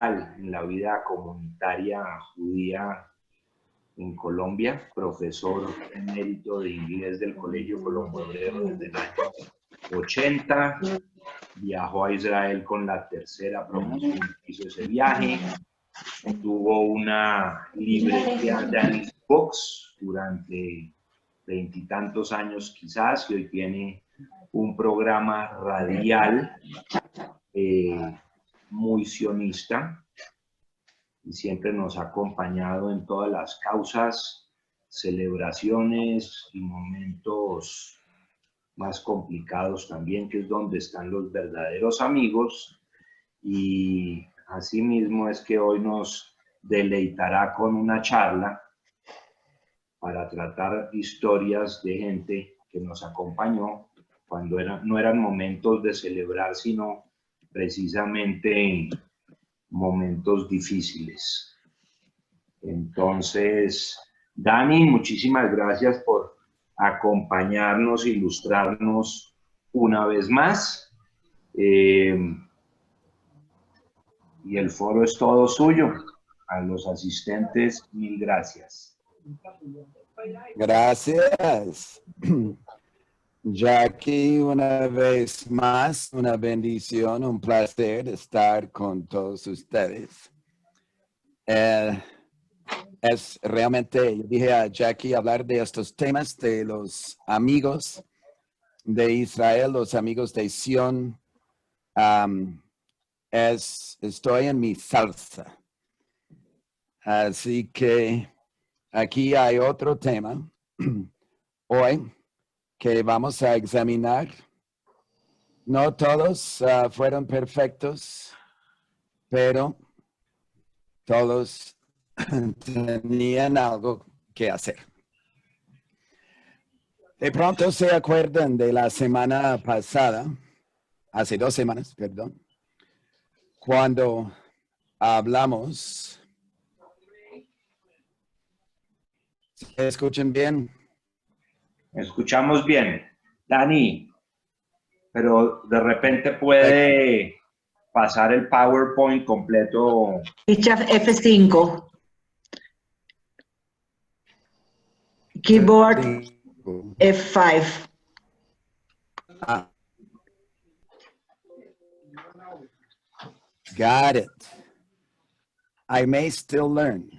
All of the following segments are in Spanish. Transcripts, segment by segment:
en la vida comunitaria judía en Colombia, profesor emérito de inglés del Colegio Colombo Hebreo desde el año 80, viajó a Israel con la tercera promoción, hizo ese viaje, tuvo una librería Danny's Books durante veintitantos años quizás, y hoy tiene un programa radial muy sionista, y siempre nos ha acompañado en todas las causas, celebraciones y momentos más complicados también, que es donde están los verdaderos amigos. Y asimismo es que hoy nos deleitará con una charla para tratar historias de gente que nos acompañó cuando no eran momentos de celebrar, sino precisamente momentos difíciles. Entonces, Dani, muchísimas gracias por acompañarnos, ilustrarnos una vez más. Y el foro es todo suyo. A los asistentes, mil gracias. Gracias. Jackie, una vez más, una bendición, un placer estar con todos ustedes. Es realmente, yo dije a Jackie hablar de estos temas de los amigos de Israel, los amigos de Sion. Estoy en mi salsa. Así que aquí hay otro tema hoy que vamos a examinar. No todos fueron perfectos, pero todos tenían algo que hacer. De pronto se acuerdan de la semana pasada, hace 2 semanas, perdón, cuando hablamos. ¿Se escuchan bien? Escuchamos bien. Dani, pero de repente puede pasar el PowerPoint completo. F5. Keyboard F5. Got it. I may still learn.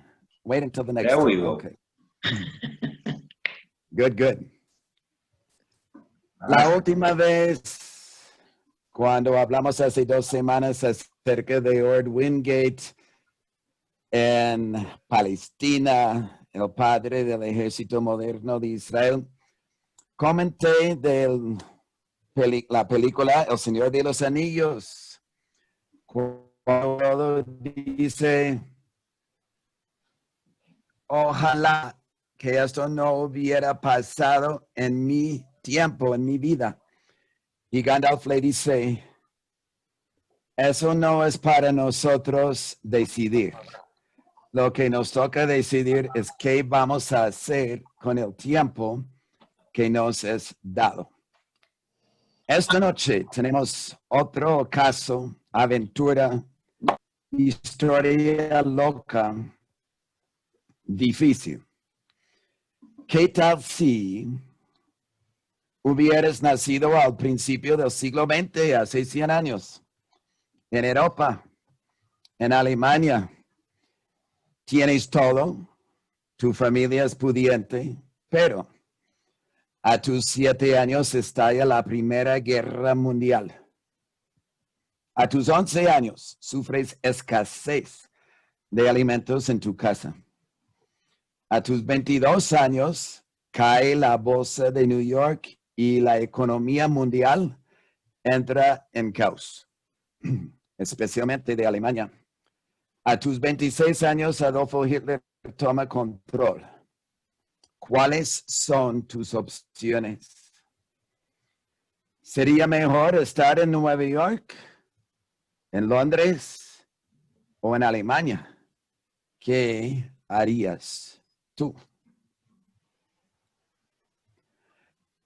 Wait until the next There we time. go. Okay. Good. La última vez, cuando hablamos hace 2 semanas acerca de Ord Wingate en Palestina, el padre del ejército moderno de Israel, comenté de la película El Señor de los Anillos, cuando dice, ojalá que esto no hubiera pasado en mi tiempo, en mi vida. Y Gandalf le dice, eso no es para nosotros decidir. Lo que nos toca decidir es qué vamos a hacer con el tiempo que nos es dado. Esta noche tenemos otro caso, aventura, historia loca, difícil. ¿Qué tal si hubieras nacido al principio del siglo XX, hace 100 años, en Europa, en Alemania? Tienes todo, tu familia es pudiente, pero a tus 7 años estalla la Primera Guerra Mundial. A tus 11 años sufres escasez de alimentos en tu casa. A tus 22 años cae la bolsa de New York y la economía mundial entra en caos, especialmente de Alemania. A tus 26 años, Adolfo Hitler toma control. ¿Cuáles son tus opciones? ¿Sería mejor estar en Nueva York, en Londres o en Alemania? ¿Qué harías tú?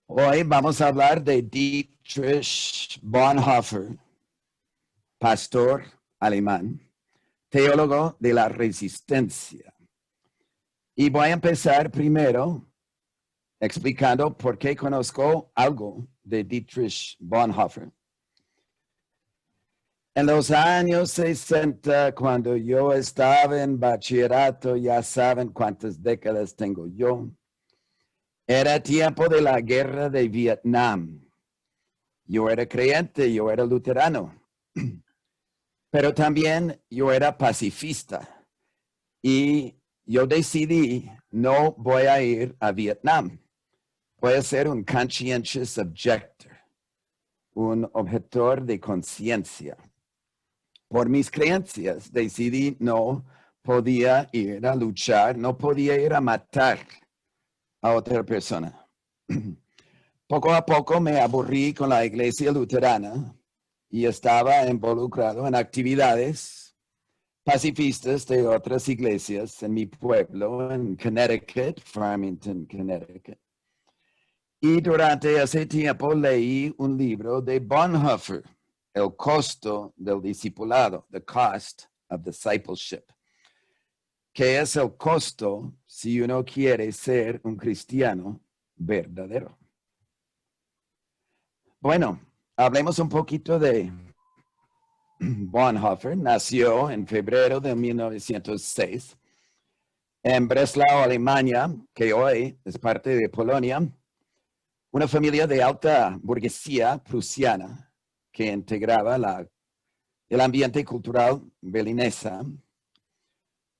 Hoy vamos a hablar de Dietrich Bonhoeffer, pastor alemán, teólogo de la resistencia. Y voy a empezar primero explicando por qué conozco algo de Dietrich Bonhoeffer. En los años 60, cuando yo estaba en bachillerato, ya saben cuántas décadas tengo yo, era tiempo de la guerra de Vietnam. Yo era creyente, yo era luterano, pero también yo era pacifista y yo decidí no voy a ir a Vietnam. Voy a ser un conscientious objector, un objetor de conciencia. Por mis creencias decidí no podía ir a luchar, no podía ir a matar a otra persona. Poco a poco me aburrí con la iglesia luterana y estaba involucrado en actividades pacifistas de otras iglesias en mi pueblo, en Connecticut, Farmington, Connecticut. Y durante ese tiempo leí un libro de Bonhoeffer, El costo del discipulado, The Cost of Discipleship. ¿Qué es el costo si uno quiere ser un cristiano verdadero? Bueno, hablemos un poquito de Bonhoeffer. Nació en febrero de 1906 en Breslau, Alemania, que hoy es parte de Polonia, una familia de alta burguesía prusiana que integraba el ambiente cultural berlinesa.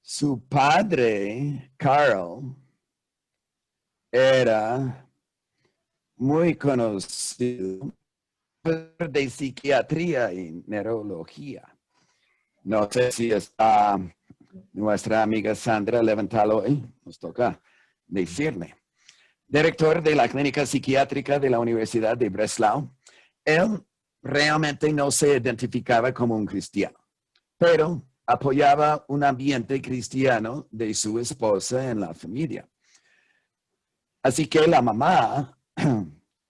Su padre, Karl, era muy conocido de psiquiatría y neurología. No sé si está nuestra amiga Sandra levantado hoy, nos toca decirle. Director de la clínica psiquiátrica de la Universidad de Breslau, él realmente no se identificaba como un cristiano, pero apoyaba un ambiente cristiano de su esposa en la familia. Así que la mamá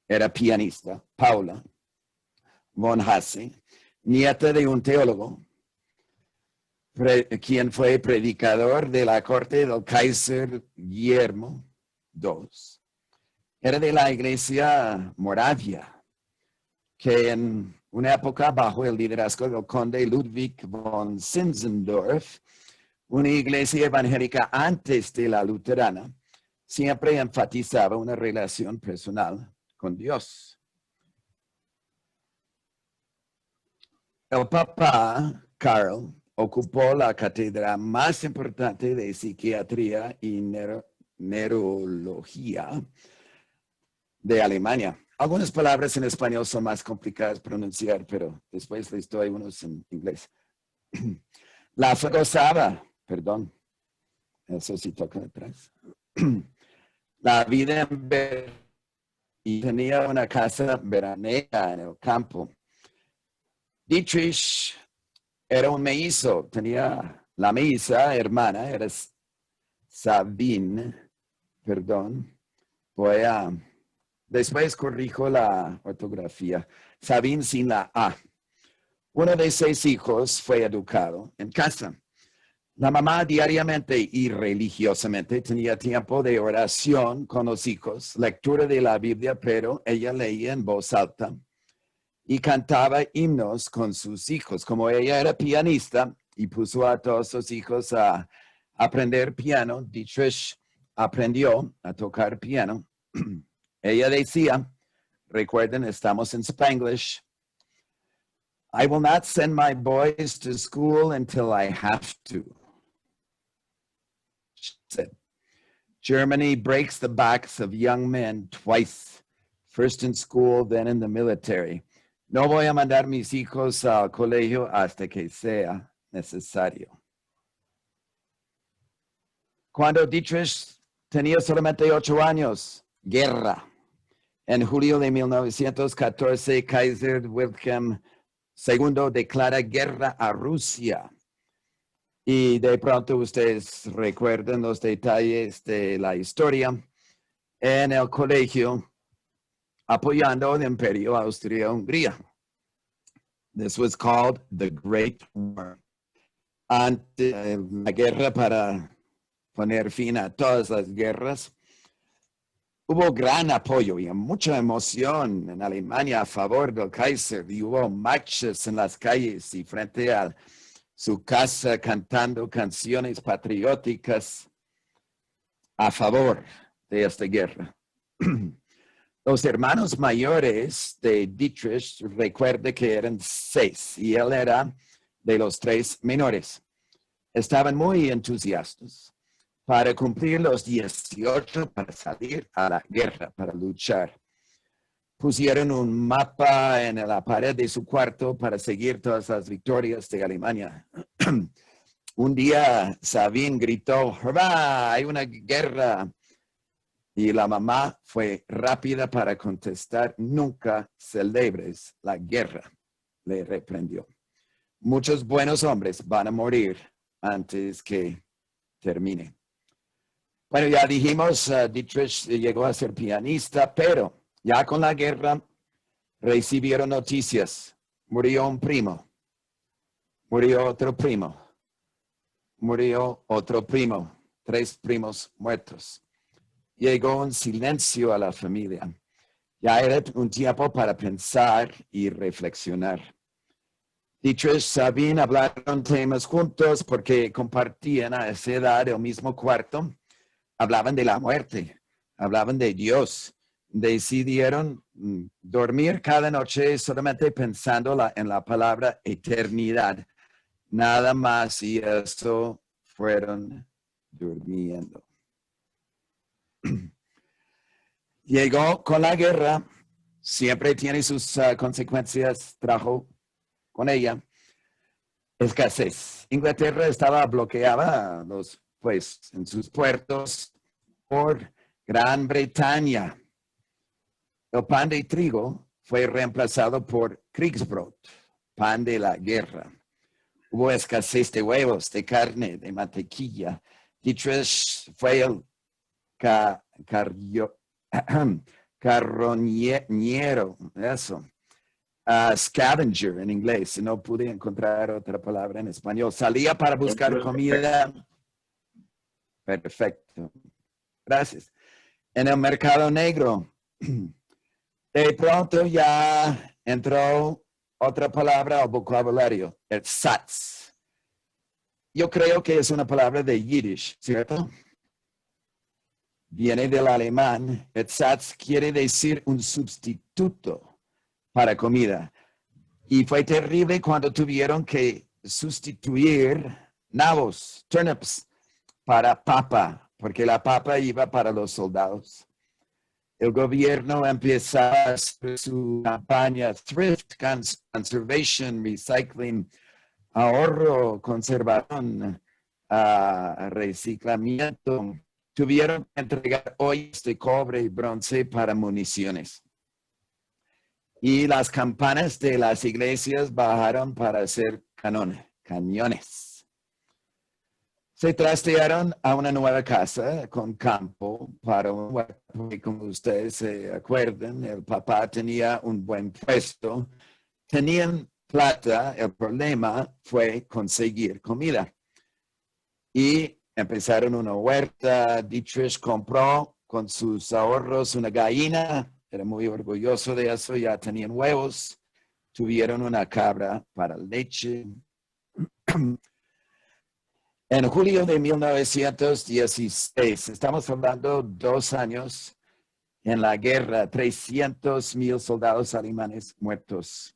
era pianista, Paula von Hasse, nieta de un teólogo, quien fue predicador de la corte del Kaiser Guillermo II. Era de la iglesia Moravia, que en una época bajo el liderazgo del conde Ludwig von Zinzendorf, una iglesia evangélica antes de la luterana, siempre enfatizaba una relación personal con Dios. El papá, Karl, ocupó la cátedra más importante de psiquiatría y neurología de Alemania. Algunas palabras en español son más complicadas de pronunciar, pero después les doy unos en inglés. La gozaba, perdón, eso sí toca atrás. La vida en y tenía una casa veranera en el campo. Dietrich era un mellizo, tenía la melliza hermana, era Sabine, perdón, después corrijo la ortografía, Sabine sin la A. Uno de 6 hijos fue educado en casa. La mamá diariamente y religiosamente tenía tiempo de oración con los hijos, lectura de la Biblia, pero ella leía en voz alta y cantaba himnos con sus hijos. Como ella era pianista y puso a todos sus hijos a aprender piano, Dietrich aprendió a tocar piano. Ella decía, recuerden, estamos en Spanglish, I will not send my boys to school until I have to. She said, Germany breaks the backs of young men twice, first in school, then in the military. No voy a mandar mis hijos al colegio hasta que sea necesario. Cuando Dietrich tenía solamente 8 años, guerra. En julio de 1914, Kaiser Wilhelm II declara guerra a Rusia. Y de pronto ustedes recuerdan los detalles de la historia en el colegio apoyando el Imperio Austria-Hungría. This was called the Great War. ante la guerra para poner fin a todas las guerras. Hubo gran apoyo y mucha emoción en Alemania a favor del Kaiser y hubo marchas en las calles y frente a su casa cantando canciones patrióticas a favor de esta guerra. Los hermanos mayores de Dietrich, recuerde que eran 6 y él era de los 3 menores. Estaban muy entusiastas para cumplir los 18 para salir a la guerra, para luchar. Pusieron un mapa en la pared de su cuarto para seguir todas las victorias de Alemania. Un día Sabine gritó, ¡hurra! Hay una guerra. Y la mamá fue rápida para contestar, nunca celebres la guerra, le reprendió. Muchos buenos hombres van a morir antes que termine. Bueno, ya dijimos, Dietrich llegó a ser pianista, pero ya con la guerra recibieron noticias. Murió un primo, murió otro primo, murió otro primo, 3 primos muertos. Llegó un silencio a la familia. Ya era un tiempo para pensar y reflexionar. Dietrich y Sabine hablaron temas juntos porque compartían a esa edad el mismo cuarto. Hablaban de la muerte, hablaban de Dios. Decidieron dormir cada noche solamente pensando en la palabra eternidad. Nada más y eso fueron durmiendo. Llegó con la guerra, siempre tiene sus consecuencias, trajo con ella escasez. Inglaterra estaba bloqueada en sus puertos por Gran Bretaña. El pan de trigo fue reemplazado por Kriegsbrot, pan de la guerra. Hubo escasez de huevos, de carne, de mantequilla. Dietrich fue el carroñero, eso. Scavenger en inglés, no pude encontrar otra palabra en español. Salía para buscar comida. Perfecto. Gracias. En el mercado negro. De pronto ya entró otra palabra al vocabulario, el Satz. Yo creo que es una palabra de Yiddish, ¿cierto? Viene del alemán. Ersatz quiere decir un sustituto para comida. Y fue terrible cuando tuvieron que sustituir nabos, turnips, para papa, porque la papa iba para los soldados. El gobierno empezó a hacer su campaña Thrift, Conservation, Recycling, ahorro, conservación, reciclamiento. Tuvieron que entregar ollas de cobre y bronce para municiones. Y las campanas de las iglesias bajaron para hacer cañones. Se trastearon a una nueva casa con campo para un huerto. Y como ustedes se acuerdan, el papá tenía un buen puesto. Tenían plata, el problema fue conseguir comida. Y empezaron una huerta. Dietrich compró con sus ahorros una gallina. Era muy orgulloso de eso. Ya tenían huevos. Tuvieron una cabra para leche. En julio de 1916, estamos hablando 2 años en la guerra, 300,000 soldados alemanes muertos.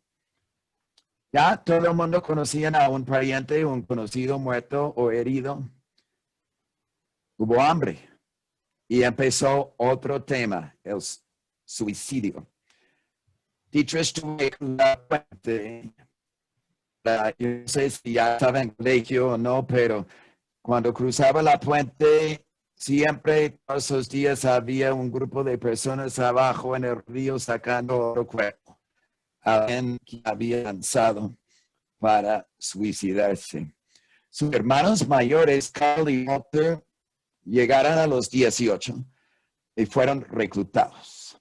Ya todo el mundo conocía a un pariente, un conocido muerto o herido. Hubo hambre y empezó otro tema, el suicidio. Dietrich tuvo que cruzar la puente. Yo no sé si ya estaba en colegio o no, pero cuando cruzaba la puente, siempre todos esos días había un grupo de personas abajo en el río sacando otro cuerpo. Alguien que había lanzado para suicidarse. Sus hermanos mayores, Karl y Walter, llegaron a los 18 y fueron reclutados.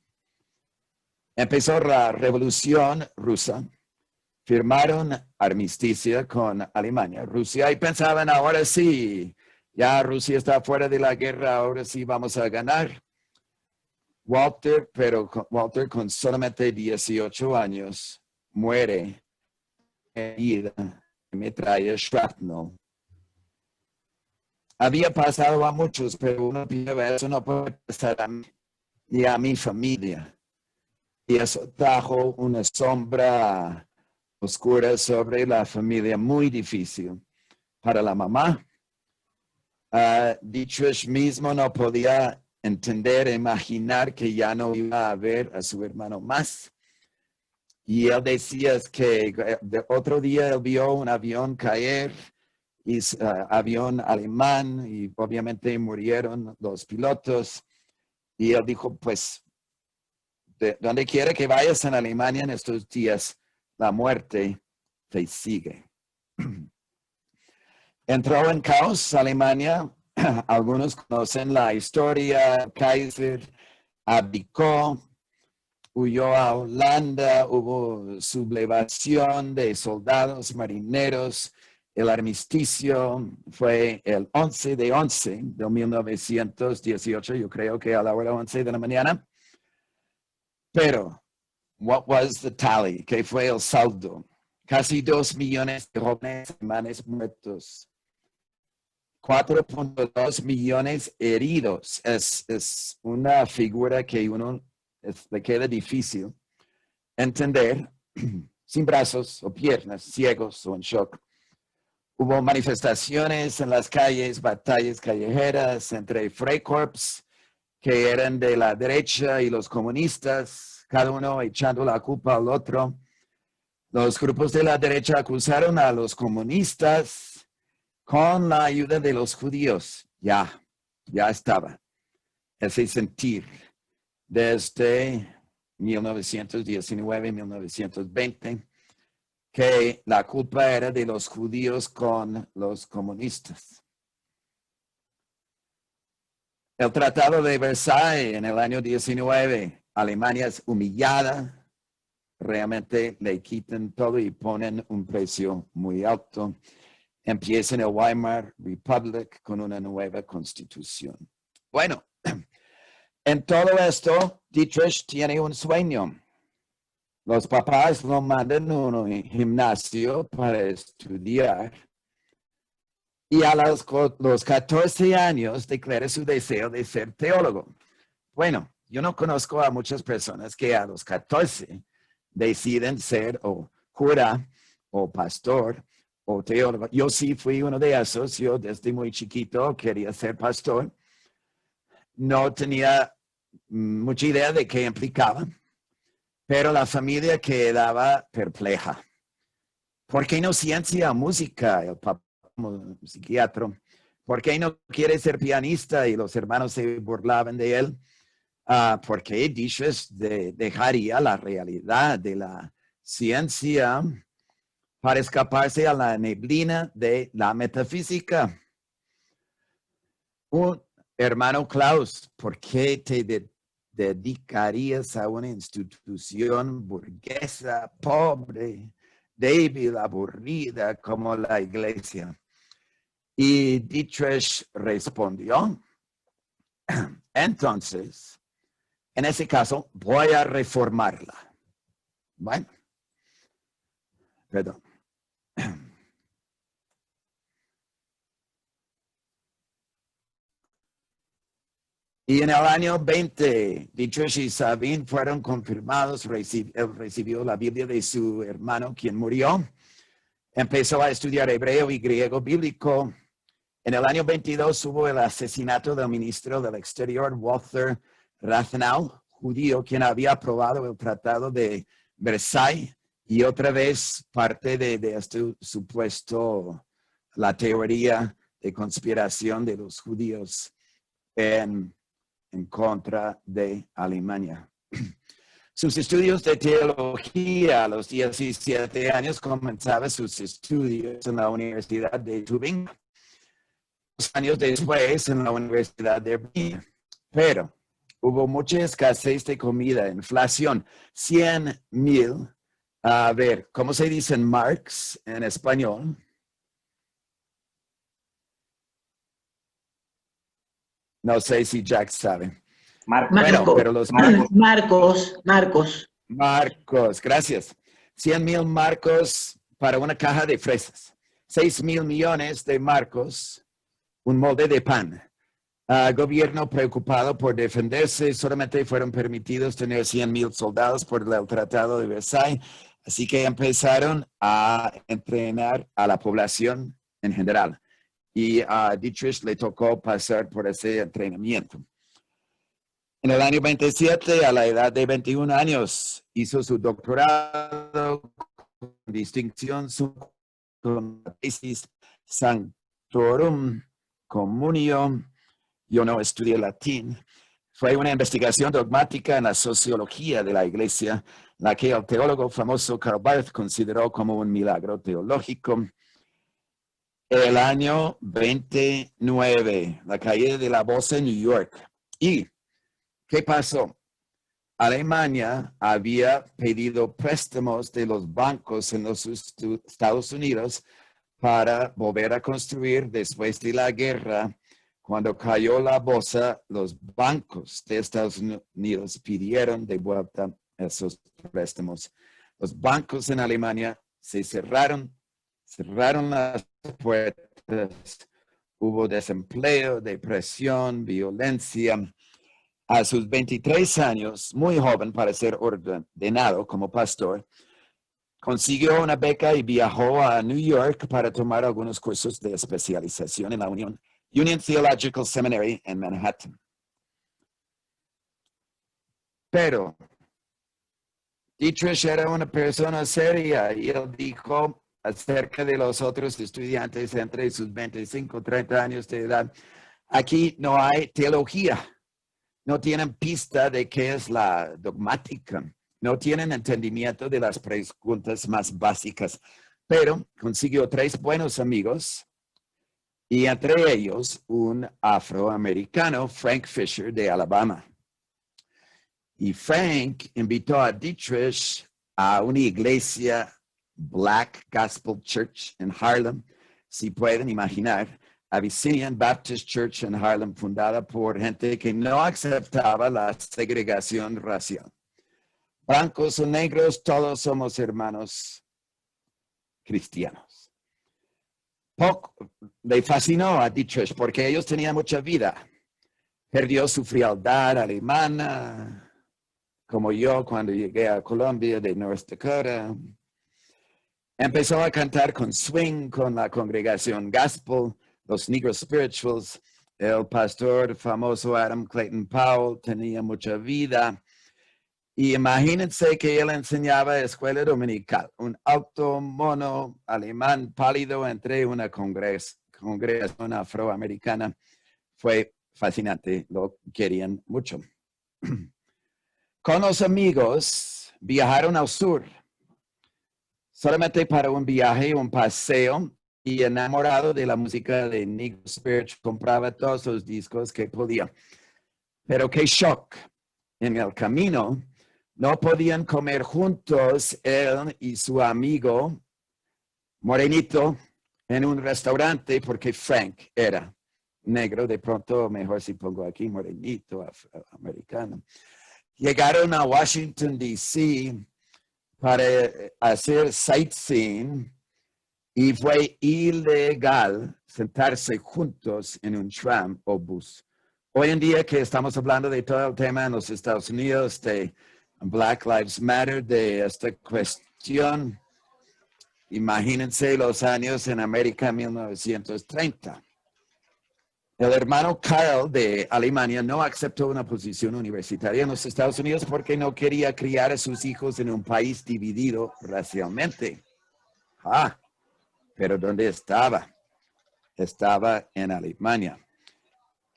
Empezó la Revolución Rusa firmaron armisticio con Alemania, Rusia, y pensaban, ahora sí, ya Rusia está fuera de la guerra, ahora sí vamos a ganar. Walter con solamente 18 años muere herida de metralla shrapnel. Había pasado a muchos, pero uno piensa, eso no puede pasar a mí ni a mi familia. Y eso trajo una sombra oscura sobre la familia, muy difícil para la mamá. Dietrich mismo no podía entender, imaginar que ya no iba a ver a su hermano más. Y él decía que otro día él vio un avión caer, y, avión alemán, y obviamente murieron los pilotos. Y él dijo, pues, donde quiera que vayas en Alemania en estos días, la muerte te sigue. Entró en caos Alemania. Algunos conocen la historia. Kaiser abdicó, huyó a Holanda, hubo sublevación de soldados, marineros. El armisticio fue el 11 de 1918, yo creo que a la hora 11 de la mañana. Pero, what was the tally? ¿Qué fue el saldo? Casi 2 millones de jóvenes alemanes muertos. 4.2 millones heridos. Es una figura que uno le queda difícil entender, sin brazos o piernas, ciegos o en shock. Hubo manifestaciones en las calles, batallas callejeras entre Freikorps, que eran de la derecha, y los comunistas, cada uno echando la culpa al otro. Los grupos de la derecha acusaron a los comunistas con la ayuda de los judíos. Ya estaba ese sentir desde 1919, 1920, que la culpa era de los judíos con los comunistas. El Tratado de Versalles en el año 19, Alemania es humillada, realmente le quitan todo y ponen un precio muy alto. Empieza en el Weimar Republic con una nueva constitución. Bueno, en todo esto, Dietrich tiene un sueño. Los papás lo mandan a un gimnasio para estudiar. Y a los 14 años declara su deseo de ser teólogo. Bueno, yo no conozco a muchas personas que a los 14 deciden ser o cura o pastor o teólogo. Yo sí fui uno de esos. Yo desde muy chiquito quería ser pastor. No tenía mucha idea de qué implicaba, pero la familia quedaba perpleja. ¿Por qué no ciencia o música? El papá como psiquiatra. ¿Por qué no quiere ser pianista? Y los hermanos se burlaban de él. Porque Dietrich dejaría la realidad de la ciencia para escaparse a la neblina de la metafísica. Un hermano Klaus, ¿por qué te dedicarías a una institución burguesa, pobre, débil, aburrida como la iglesia? Y Dietrich respondió, entonces, en ese caso, voy a reformarla. Bueno, perdón. Y en el año 20, Dietrich y Sabine fueron confirmados. Él recibió la Biblia de su hermano, quien murió. Empezó a estudiar hebreo y griego bíblico. En el año 22 hubo el asesinato del ministro del Exterior, Walter Rathenau, judío, quien había aprobado el Tratado de Versalles, y otra vez parte de este supuesto, la teoría de conspiración de los judíos en contra de Alemania. Sus estudios de teología, a los 17 años comenzaba sus estudios en la Universidad de Tübingen. 2 años después en la Universidad de Berlín. Pero hubo mucha escasez de comida, inflación, 100,000 A ver, ¿cómo se dicen Marx en español? No sé si Jack sabe. Marcos. Bueno, pero los Marcos. Marcos, gracias. 100,000 marcos para una caja de fresas. 6,000 millones de marcos, un molde de pan. Gobierno preocupado por defenderse, solamente fueron permitidos tener 100,000 soldados por el Tratado de Versalles, así que empezaron a entrenar a la población en general. Y a Dietrich le tocó pasar por ese entrenamiento. En el año 27, a la edad de 21 años, hizo su doctorado con distinción con la tesis Sanctorum Communio. Yo no estudié latín. Fue una investigación dogmática en la sociología de la Iglesia, la que el teólogo famoso Karl Barth consideró como un milagro teológico. El año 29, la caída de la bolsa en New York. ¿Y qué pasó? Alemania había pedido préstamos de los bancos en los Estados Unidos para volver a construir después de la guerra. Cuando cayó la bolsa, los bancos de Estados Unidos pidieron de vuelta esos préstamos. Los bancos en Alemania se cerraron las puertas, hubo desempleo, depresión, violencia. A sus 23 años, muy joven para ser ordenado como pastor, consiguió una beca y viajó a New York para tomar algunos cursos de especialización en la Union Theological Seminary en Manhattan. Pero Dietrich era una persona seria y él dijo acerca de los otros estudiantes entre sus 25 y 30 años de edad, aquí no hay teología. No tienen pista de qué es la dogmática. No tienen entendimiento de las preguntas más básicas. Pero consiguió 3 buenos amigos y entre ellos un afroamericano, Frank Fisher, de Alabama. Y Frank invitó a Dietrich a una iglesia Black Gospel Church en Harlem, si pueden imaginar. Abyssinian Baptist Church en Harlem, fundada por gente que no aceptaba la segregación racial. Blancos o negros, todos somos hermanos cristianos. Le fascinó a Dietrich porque ellos tenían mucha vida. Perdió su frialdad alemana, como yo cuando llegué a Colombia de North Dakota. Empezó a cantar con swing con la congregación gospel, los Negro Spirituals. El pastor famoso Adam Clayton Powell tenía mucha vida. Y imagínense que él enseñaba escuela dominical. Un alto mono alemán pálido entre una congregación afroamericana. Fue fascinante, lo querían mucho. Con los amigos viajaron al sur, solamente para un viaje, un paseo, y enamorado de la música de Negro Spirit, compraba todos los discos que podía. Pero qué shock. En el camino, no podían comer juntos él y su amigo morenito en un restaurante porque Frank era negro. De pronto, mejor si pongo aquí morenito, afroamericano. Llegaron a Washington, D.C. para hacer sightseeing y fue ilegal sentarse juntos en un tram o bus. Hoy en día que estamos hablando de todo el tema en los Estados Unidos, de Black Lives Matter, de esta cuestión, imagínense los años en América 1930. El hermano Karl de Alemania no aceptó una posición universitaria en los Estados Unidos porque no quería criar a sus hijos en un país dividido racialmente. Pero ¿dónde estaba? Estaba en Alemania.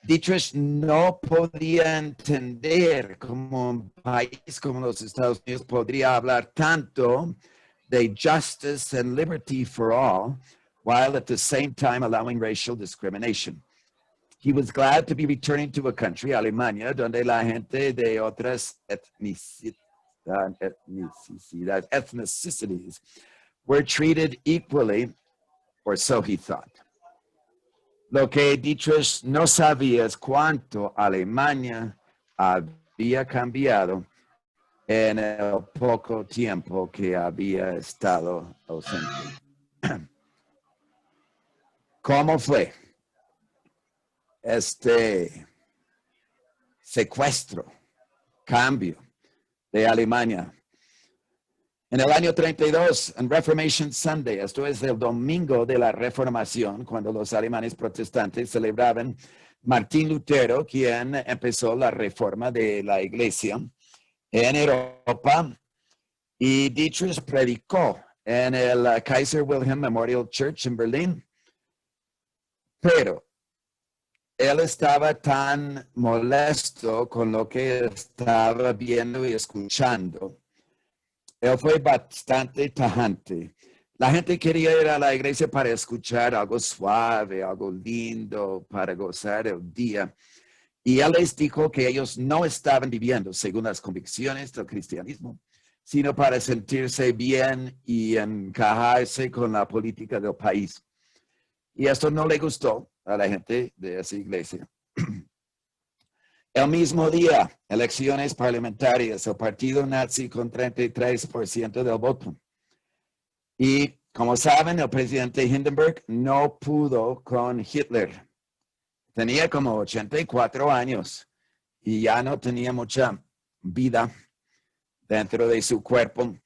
Dietrich no podía entender cómo un país como los Estados Unidos podría hablar tanto de justice and liberty for all, while at the same time allowing racial discrimination. He was glad to be returning to a country, Alemania, donde la gente de otras ethnicities were treated equally, or so he thought. Lo que Dietrich no sabía es cuánto Alemania había cambiado en el poco tiempo que había estado ausente. ¿Cómo fue este secuestro, cambio de Alemania? En el año 32, en Reformation Sunday, esto es el domingo de la Reformación, cuando los alemanes protestantes celebraban Martín Lutero, quien empezó la reforma de la iglesia en Europa, y Dietrich predicó en el Kaiser Wilhelm Memorial Church en Berlín, pero él estaba tan molesto con lo que estaba viendo y escuchando. Él fue bastante tajante. La gente quería ir a la iglesia para escuchar algo suave, algo lindo, para gozar el día. Y él les dijo que ellos no estaban viviendo según las convicciones del cristianismo, sino para sentirse bien y encajarse con la política del país. Y esto no le gustó a la gente de esa iglesia. El mismo día, elecciones parlamentarias, el partido nazi con 33% del voto. Y como saben, el presidente Hindenburg no pudo con Hitler. Tenía como 84 años y ya no tenía mucha vida dentro de su cuerpo.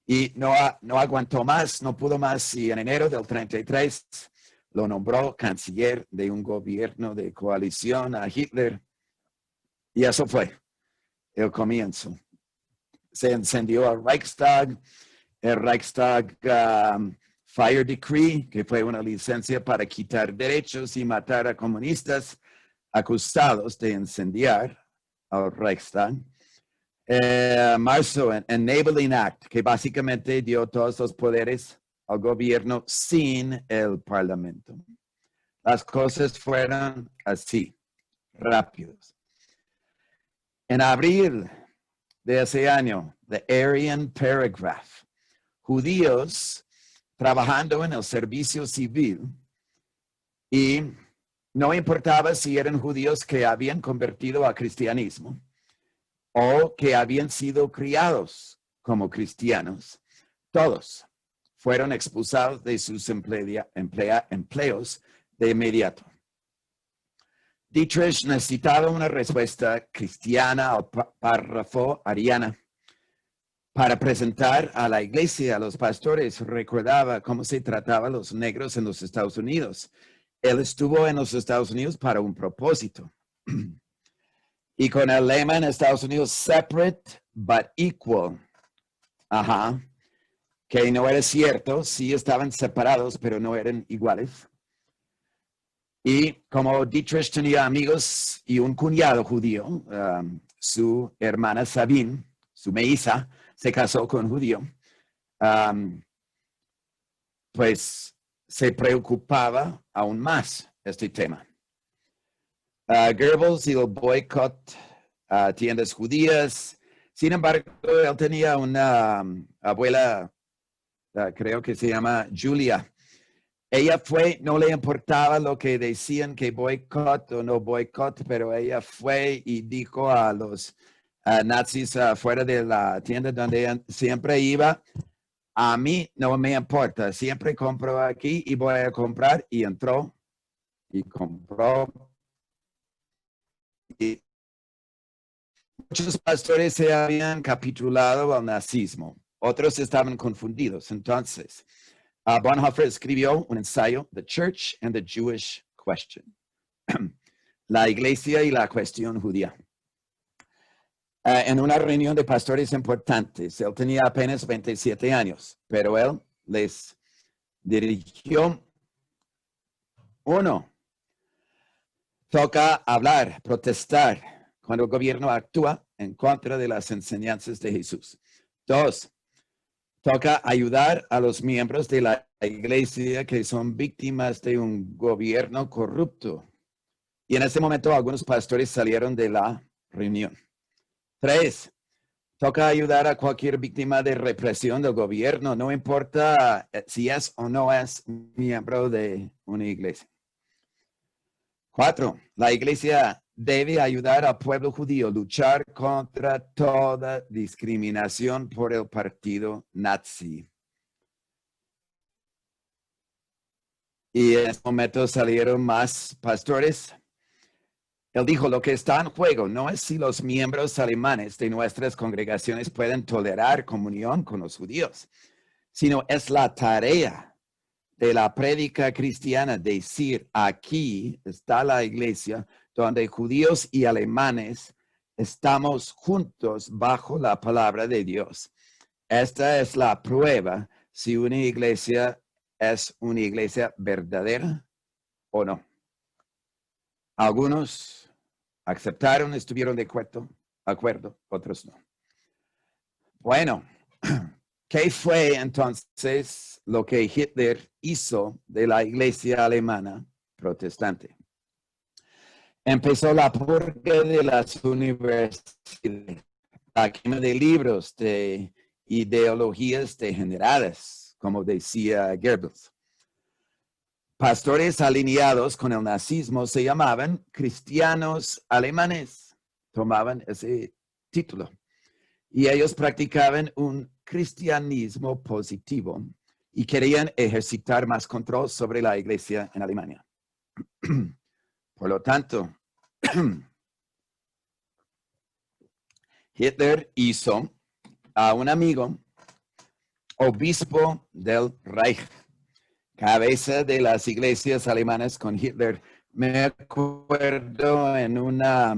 Y no aguantó más, no pudo más. Y en enero del 33 lo nombró canciller de un gobierno de coalición a Hitler. Y eso fue el comienzo. Se encendió el Reichstag Fire Decree, que fue una licencia para quitar derechos y matar a comunistas acusados de incendiar al Reichstag. Marzo, Enabling Act, que básicamente dio todos los poderes al gobierno sin el Parlamento. Las cosas fueron así, rápidos. En abril de ese año, The Aryan Paragraph, judíos trabajando en el servicio civil, y no importaba si eran judíos que habían convertido al cristianismo o que habían sido criados como cristianos, todos fueron expulsados de sus empleos de inmediato. Dietrich necesitaba una respuesta cristiana al párrafo ariana para presentar a la iglesia, a los pastores. Recordaba cómo se trataba a los negros en los Estados Unidos. Él estuvo en los Estados Unidos para un propósito. Y con el lema en Estados Unidos, separate but equal. Ajá. Que no era cierto, sí estaban separados, pero no eran iguales. Y como Dietrich tenía amigos y un cuñado judío, su hermana Sabine, su Meisa, se casó con un judío, pues se preocupaba aún más este tema. Goebbels y el boicot a tiendas judías. Sin embargo, él tenía una abuela, creo que se llama Julia. Ella no le importaba lo que decían, que boicot o no boicot, pero ella fue y dijo a los nazis fuera de la tienda donde ella siempre iba, a mí no me importa, siempre compro aquí y voy a comprar, y entró y compró. Y muchos pastores se habían capitulado al nazismo, otros estaban confundidos. Entonces, Bonhoeffer escribió un ensayo, The Church and the Jewish Question, la iglesia y la cuestión judía. En una reunión de pastores importantes, él tenía apenas 27 años, pero él les dirigió: uno, toca hablar, protestar cuando el gobierno actúa en contra de las enseñanzas de Jesús. Dos, toca ayudar a los miembros de la iglesia que son víctimas de un gobierno corrupto. Y en ese momento algunos pastores salieron de la reunión. Tres, Toca ayudar a cualquier víctima de represión del gobierno, no importa si es o no es miembro de una iglesia. 4. La iglesia debe ayudar al pueblo judío a luchar contra toda discriminación por el partido nazi. Y en ese momento salieron más pastores. Él dijo, lo que está en juego no es si los miembros alemanes de nuestras congregaciones pueden tolerar comunión con los judíos, sino es la tarea de la prédica cristiana decir, aquí está la iglesia donde judíos y alemanes estamos juntos bajo la palabra de Dios. Esta es la prueba si una iglesia es una iglesia verdadera o no. Algunos aceptaron, estuvieron de acuerdo, otros no. Bueno, ¿qué fue entonces lo que Hitler hizo de la iglesia alemana protestante? Empezó la purga de las universidades, la quema de libros de ideologías degeneradas, como decía Goebbels. Pastores alineados con el nazismo se llamaban cristianos alemanes, tomaban ese título. Y ellos practicaban un cristianismo positivo y querían ejercitar más control sobre la iglesia en Alemania. Por lo tanto, Hitler hizo a un amigo obispo del Reich, cabeza de las iglesias alemanas con Hitler. Me acuerdo en una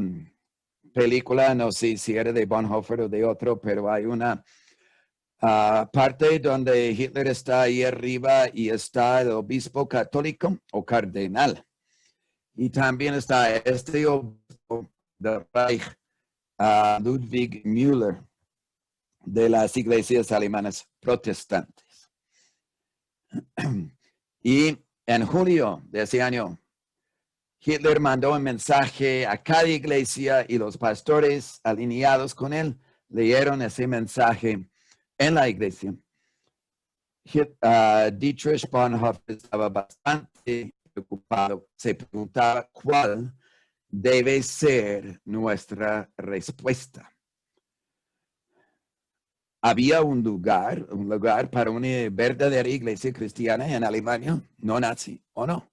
película, no sé si era de Bonhoeffer o de otro, pero hay una parte donde Hitler está ahí arriba y está el obispo católico o cardenal. Y también está este obispo del Reich, Ludwig Müller, de las iglesias alemanas protestantes. Y en julio de ese año, Hitler mandó un mensaje a cada iglesia y los pastores alineados con él leyeron ese mensaje en la iglesia. Dietrich Bonhoeffer estaba bastante preocupado. Se preguntaba cuál debe ser nuestra respuesta. ¿Había un lugar para una verdadera iglesia cristiana en Alemania, no nazi o no?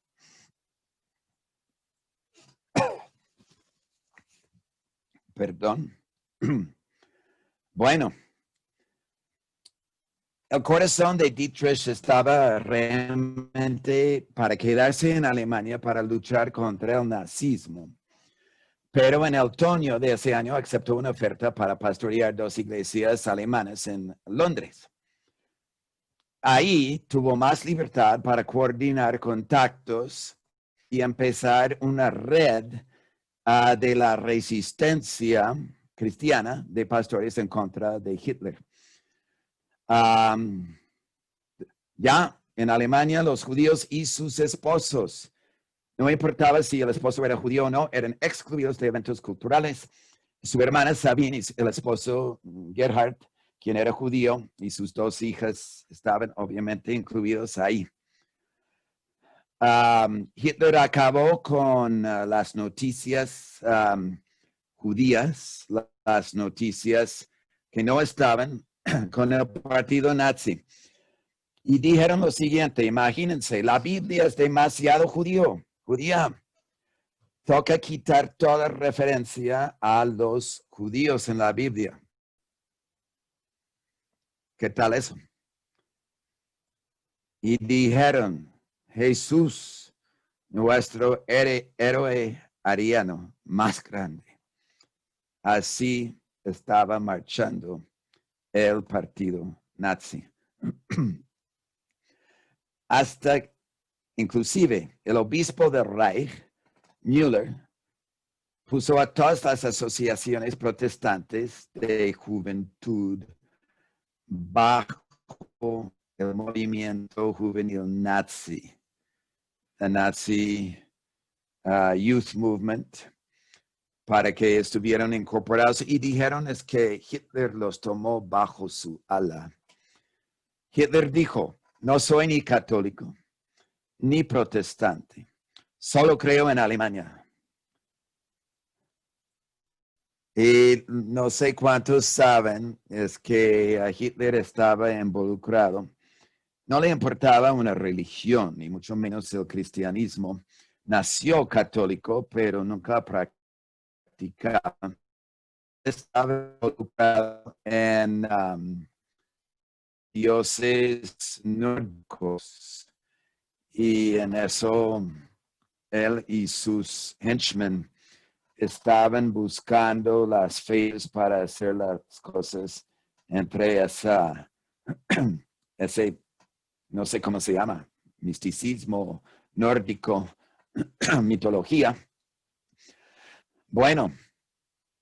Perdón. Bueno, el corazón de Dietrich estaba realmente para quedarse en Alemania para luchar contra el nazismo. Pero en el otoño de ese año aceptó una oferta para pastorear 2 iglesias alemanas en Londres. Ahí tuvo más libertad para coordinar contactos y empezar una red de la resistencia cristiana de pastores en contra de Hitler. Ya en Alemania, los judíos y sus esposos, no importaba si el esposo era judío o no, eran excluidos de eventos culturales. Su hermana Sabine, el esposo Gerhard, quien era judío, y sus 2 hijas estaban obviamente incluidos ahí. Hitler acabó con las noticias judías, las noticias que no estaban con el partido nazi. Y dijeron lo siguiente, imagínense, la Biblia es demasiado judía. Toca quitar toda referencia a los judíos en la Biblia. ¿Qué tal eso? Y dijeron, Jesús, nuestro héroe ariano más grande. Así estaba marchando el partido nazi. Hasta inclusive el obispo del Reich, Müller, puso a todas las asociaciones protestantes de juventud bajo el movimiento juvenil nazi, the Nazi Youth Movement, para que estuvieran incorporados y dijeron es que Hitler los tomó bajo su ala. Hitler dijo, no soy ni católico ni protestante, solo creo en Alemania. Y no sé cuántos saben, es que Hitler estaba involucrado. No le importaba una religión, ni mucho menos el cristianismo. Nació católico, pero nunca practicaba. Estaba involucrado en dioses nórdicos. Y en eso, él y sus henchmen estaban buscando las fechas para hacer las cosas entre ese, no sé cómo se llama, misticismo nórdico, mitología. Bueno,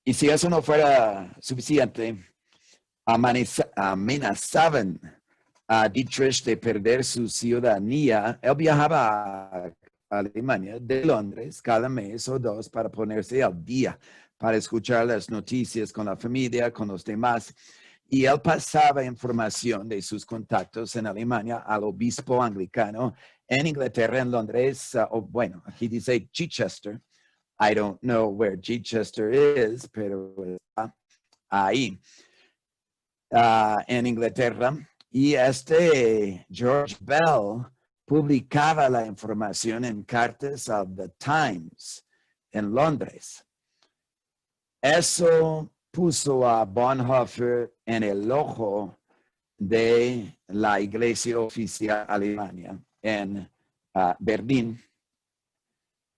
y si eso no fuera suficiente, amenazaban a Dietrich de perder su ciudadanía. Él viajaba a Alemania de Londres cada mes o dos para ponerse al día, para escuchar las noticias con la familia, con los demás. Y él pasaba información de sus contactos en Alemania al obispo anglicano en Inglaterra, en Londres, o bueno, aquí dice Chichester. I don't know where Chichester is, pero está ahí, en Inglaterra. Y George Bell publicaba la información en cartas al The Times en Londres. Eso puso a Bonhoeffer en el ojo de la iglesia oficial alemana en Berlín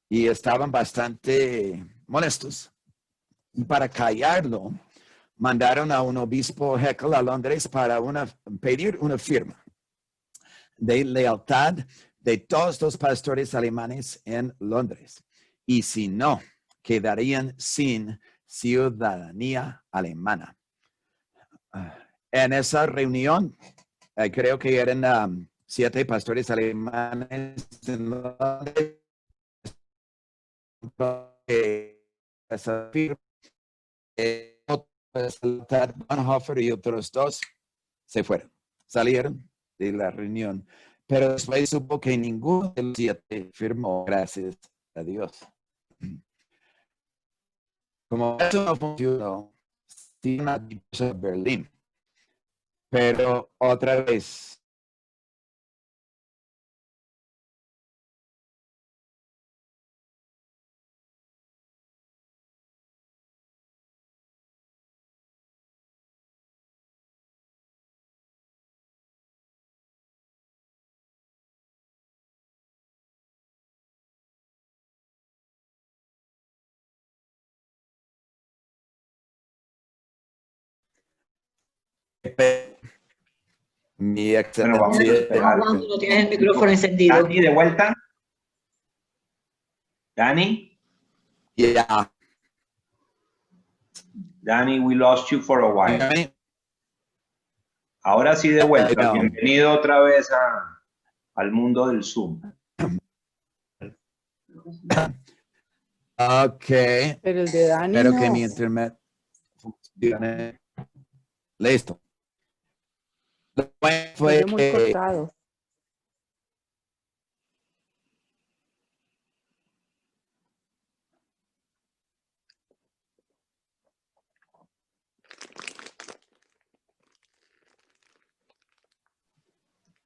y estaban bastante molestos. Y para callarlo, mandaron a un obispo Haeckel a Londres para pedir una firma de lealtad de todos los pastores alemanes en Londres. Y si no, quedarían sin ciudadanía alemana. En esa reunión, creo que eran 7 pastores alemanes en Londres. Esa firma, Bonhoeffer y otros 2 se fueron, salieron de la reunión, pero después supo que ninguno de los 7 firmó, gracias a Dios. Como eso no funcionó, sí una dicha Berlín, pero otra vez. Mi Bueno, vamos a excelencia. esperar. Juan, no tienes el micrófono encendido. Dani, de vuelta. Dani. Yeah. Dani, we lost you for a while. Okay. Ahora sí de vuelta. I know. Bienvenido otra vez al mundo del Zoom. Ok. Pero el de Dani Espero no. que mi internet funcione. Listo. Lo bueno fue Fue muy que cortado.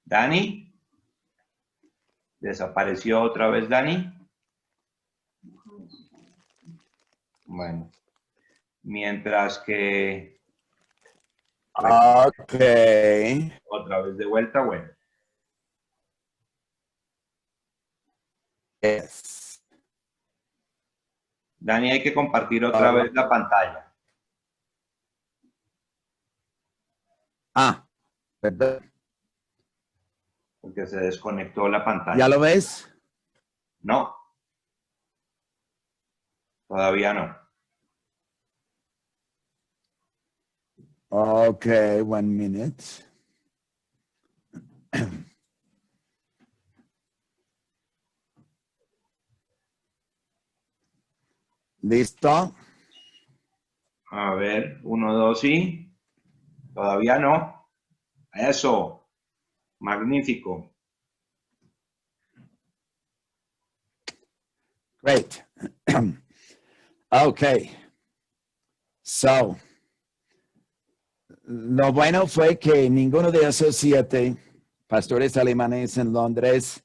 Dani. ¿Desapareció otra vez Dani? Bueno. Mientras que... ok. Otra vez de vuelta, bueno. Yes. Dani, hay que compartir otra vez la pantalla. Perdón. Porque se desconectó la pantalla. ¿Ya lo ves? No. Todavía no. Ok, 1 minute. ¿Listo? A ver, 1, 2, sí. Todavía no. Eso. Magnífico. Great. Okay. So, lo bueno fue que ninguno de esos 7 pastores alemanes en Londres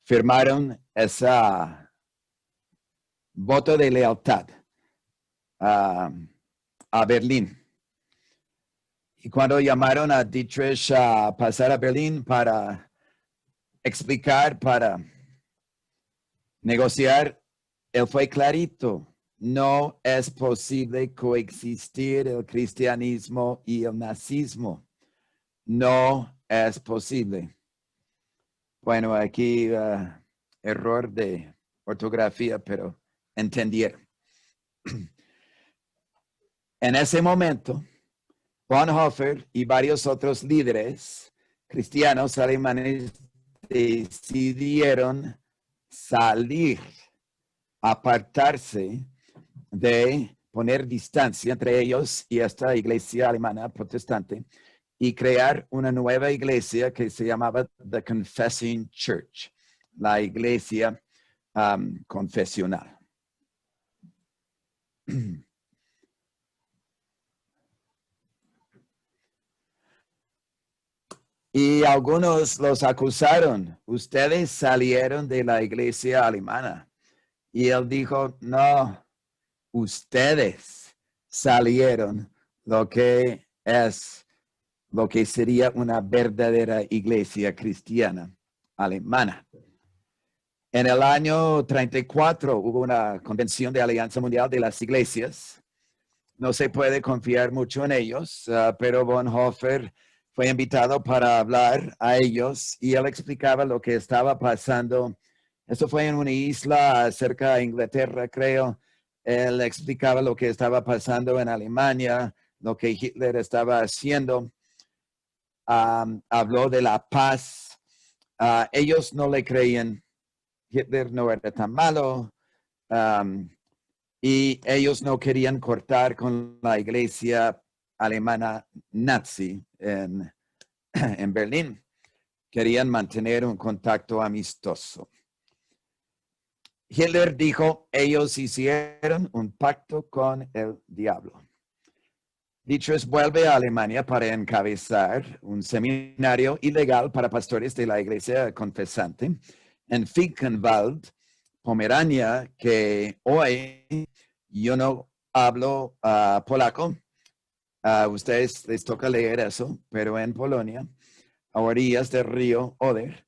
firmaron esa voto de lealtad a Berlín. Y cuando llamaron a Dietrich a pasar a Berlín para explicar, para negociar, él fue clarito. No es posible coexistir el cristianismo y el nazismo. No es posible. Bueno, aquí error de ortografía, pero entendieron. En ese momento, Bonhoeffer y varios otros líderes cristianos alemanes decidieron salir, apartarse de poner distancia entre ellos y esta iglesia alemana protestante y crear una nueva iglesia que se llamaba The Confessing Church, la iglesia confesional. Y algunos los acusaron, ustedes salieron de la iglesia alemana. Y él dijo, no, ustedes salieron lo que sería una verdadera iglesia cristiana alemana. En el año 34 hubo una convención de Alianza Mundial de las Iglesias. No se puede confiar mucho en ellos, pero Bonhoeffer fue invitado para hablar a ellos y él explicaba lo que estaba pasando. Eso fue en una isla cerca de Inglaterra, creo. Él explicaba lo que estaba pasando en Alemania, lo que Hitler estaba haciendo. Habló de la paz. Ellos no le creían. Hitler no era tan malo. Y ellos no querían cortar con la iglesia alemana nazi en Berlín. Querían mantener un contacto amistoso. Hitler dijo, ellos hicieron un pacto con el diablo. Dietrich vuelve a Alemania para encabezar un seminario ilegal para pastores de la iglesia confesante en Finkenwald, Pomerania, que hoy yo no hablo polaco. A ustedes les toca leer eso, pero en Polonia, a orillas del río Oder,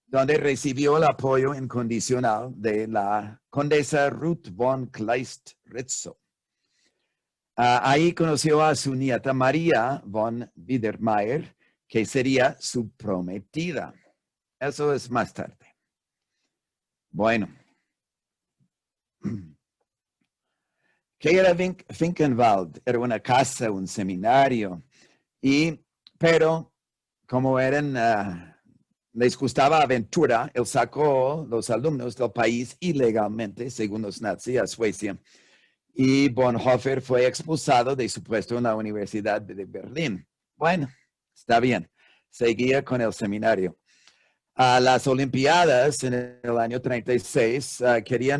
donde recibió el apoyo incondicional de la condesa Ruth von Kleist-Ritzow. Ahí conoció a su nieta María von Biedermeier, que sería su prometida. Eso es más tarde. Bueno. ¿Qué era Finkenwald? Era una casa, un seminario. Pero como les gustaba aventura, él sacó los alumnos del país ilegalmente, según los nazis, a Suecia. Y Bonhoeffer fue expulsado de su puesto en la Universidad de Berlín. Bueno, está bien. Seguía con el seminario. A las Olimpiadas en el año 36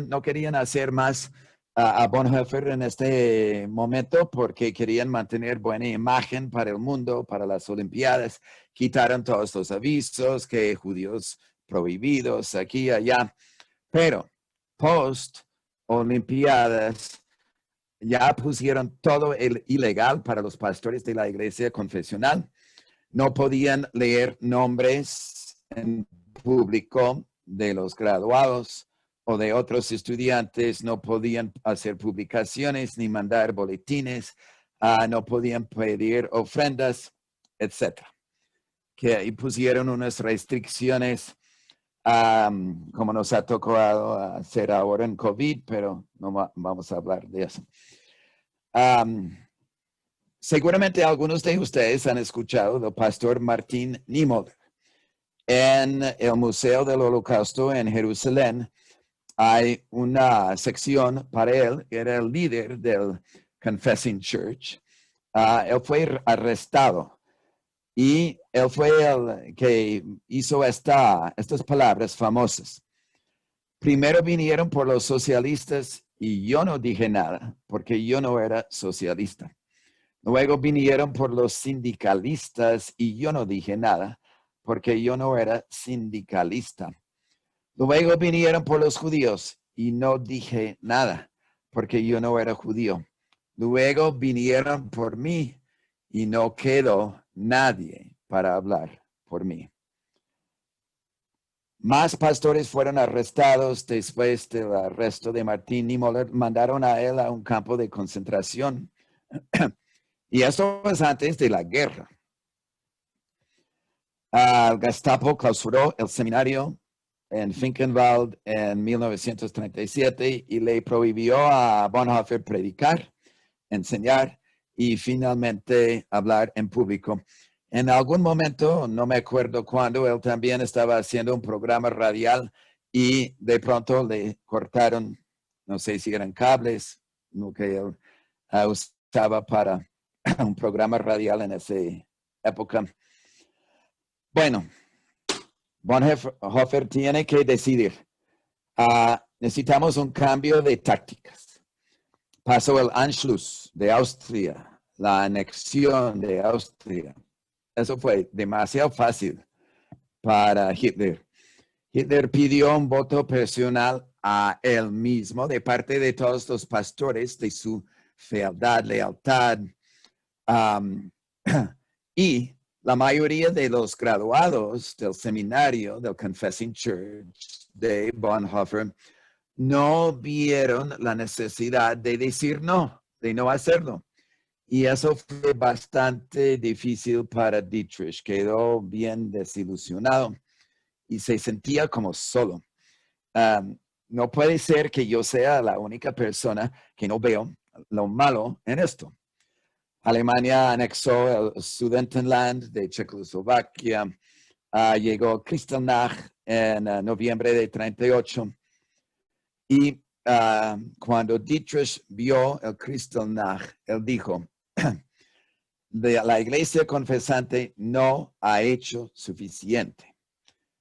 no querían hacer más a Bonhoeffer en este momento porque querían mantener buena imagen para el mundo, para las Olimpiadas. Quitaron todos los avisos que judíos prohibidos aquí y allá. Pero post-Olimpiadas ya pusieron todo el ilegal para los pastores de la iglesia confesional. No podían leer nombres en público de los graduados o de otros estudiantes, no podían hacer publicaciones ni mandar boletines, no podían pedir ofrendas, etc. Que ahí pusieron unas restricciones, como nos ha tocado hacer ahora en COVID, pero no vamos a hablar de eso. Seguramente algunos de ustedes han escuchado del pastor Martin Niemöller. En el Museo del Holocausto en Jerusalén hay una sección para él, que era el líder del Confessing Church, él fue arrestado. Y él fue el que hizo estas palabras famosas. Primero vinieron por los socialistas y yo no dije nada porque yo no era socialista. Luego vinieron por los sindicalistas y yo no dije nada porque yo no era sindicalista. Luego vinieron por los judíos y no dije nada porque yo no era judío. Luego vinieron por mí y no quedó nadie para hablar por mí. Más pastores fueron arrestados después del arresto de Martín Niemöller. Mandaron a él a un campo de concentración. Y eso es antes de la guerra. El Gestapo clausuró el seminario en Finkenwald en 1937 y le prohibió a Bonhoeffer predicar, enseñar y finalmente hablar en público. En algún momento, no me acuerdo cuándo, él también estaba haciendo un programa radial y de pronto le cortaron, no sé si eran cables, lo que él usaba para un programa radial en esa época. Bueno, Bonhoeffer tiene que decidir. Necesitamos un cambio de tácticas. Pasó el Anschluss de Austria, la anexión de Austria. Eso fue demasiado fácil para Hitler. Hitler pidió un voto personal a él mismo de parte de todos los pastores de su fealdad, lealtad. Y la mayoría de los graduados del seminario del Confessing Church de Bonhoeffer no vieron la necesidad de decir no, de no hacerlo. Y eso fue bastante difícil para Dietrich. Quedó bien desilusionado y se sentía como solo. No puede ser que yo sea la única persona que no veo lo malo en esto. Alemania anexó el Sudetenland de Checoslovaquia. Llegó Kristallnacht en noviembre de 1938. Y cuando Dietrich vio el Kristallnacht, él dijo, la iglesia confesante no ha hecho suficiente.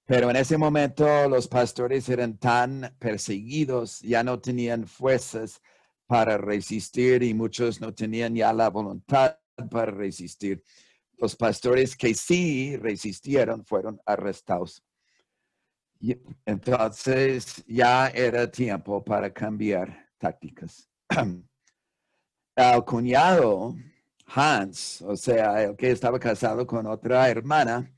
Pero en ese momento los pastores eran tan perseguidos, ya no tenían fuerzas para resistir y muchos no tenían ya la voluntad para resistir. Los pastores que sí resistieron fueron arrestados. Y entonces ya era tiempo para cambiar tácticas. El cuñado Hans, o sea, el que estaba casado con otra hermana,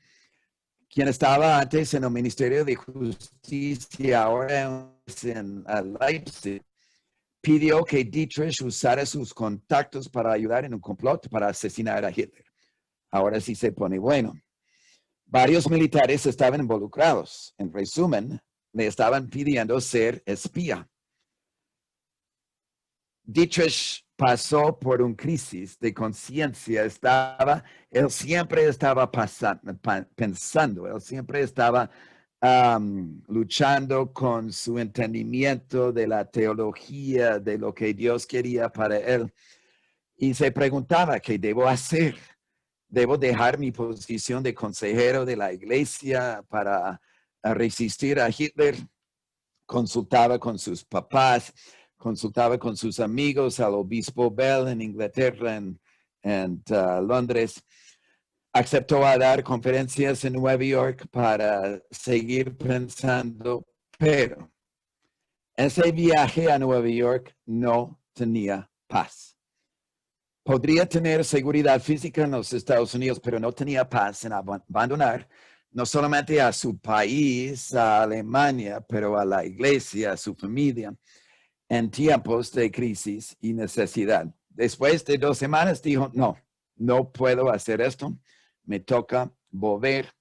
quien estaba antes en el Ministerio de Justicia, ahora en Leipzig, pidió que Dietrich usara sus contactos para ayudar en un complot para asesinar a Hitler. Ahora sí se pone bueno. Varios militares estaban involucrados. En resumen, le estaban pidiendo ser espía. Dietrich pasó por una crisis de conciencia. Él siempre estaba pensando, él siempre estaba luchando con su entendimiento de la teología, de lo que Dios quería para él. Y se preguntaba, ¿qué debo hacer? ¿Debo dejar mi posición de consejero de la iglesia para resistir a Hitler? Consultaba con sus papás, consultaba con sus amigos, al obispo Bell en Inglaterra, en Londres. Aceptó a dar conferencias en Nueva York para seguir pensando, pero ese viaje a Nueva York no tenía paz. Podría tener seguridad física en los Estados Unidos, pero no tenía paz en abandonar no solamente a su país, a Alemania, pero a la iglesia, a su familia, en tiempos de crisis y necesidad. Después de 2 semanas dijo, no puedo hacer esto, me toca volver.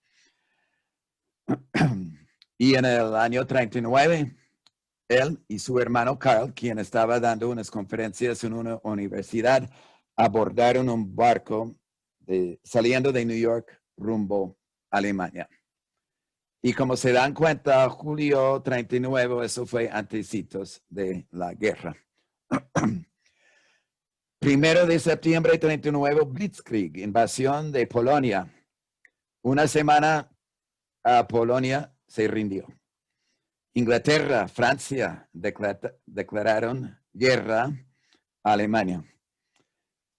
Y en el año 39, él y su hermano Carl, quien estaba dando unas conferencias en una universidad, abordaron un barco saliendo de New York rumbo a Alemania. Y como se dan cuenta, julio 39, eso fue antecitos de la guerra. 1 de septiembre 39, Blitzkrieg, invasión de Polonia. Una semana Polonia se rindió. Inglaterra, Francia declararon guerra a Alemania.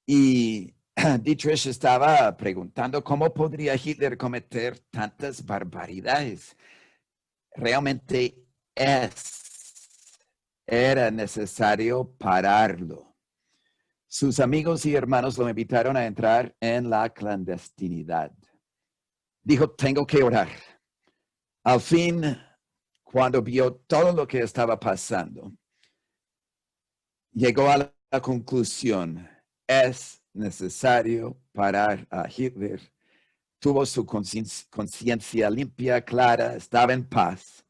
Y Dietrich estaba preguntando cómo podría Hitler cometer tantas barbaridades. Realmente era necesario pararlo. Sus amigos y hermanos lo invitaron a entrar en la clandestinidad. Dijo, tengo que orar. Al fin, cuando vio todo lo que estaba pasando, llegó a la conclusión, es necesario parar a Hitler. Tuvo su conciencia limpia, clara, estaba en paz.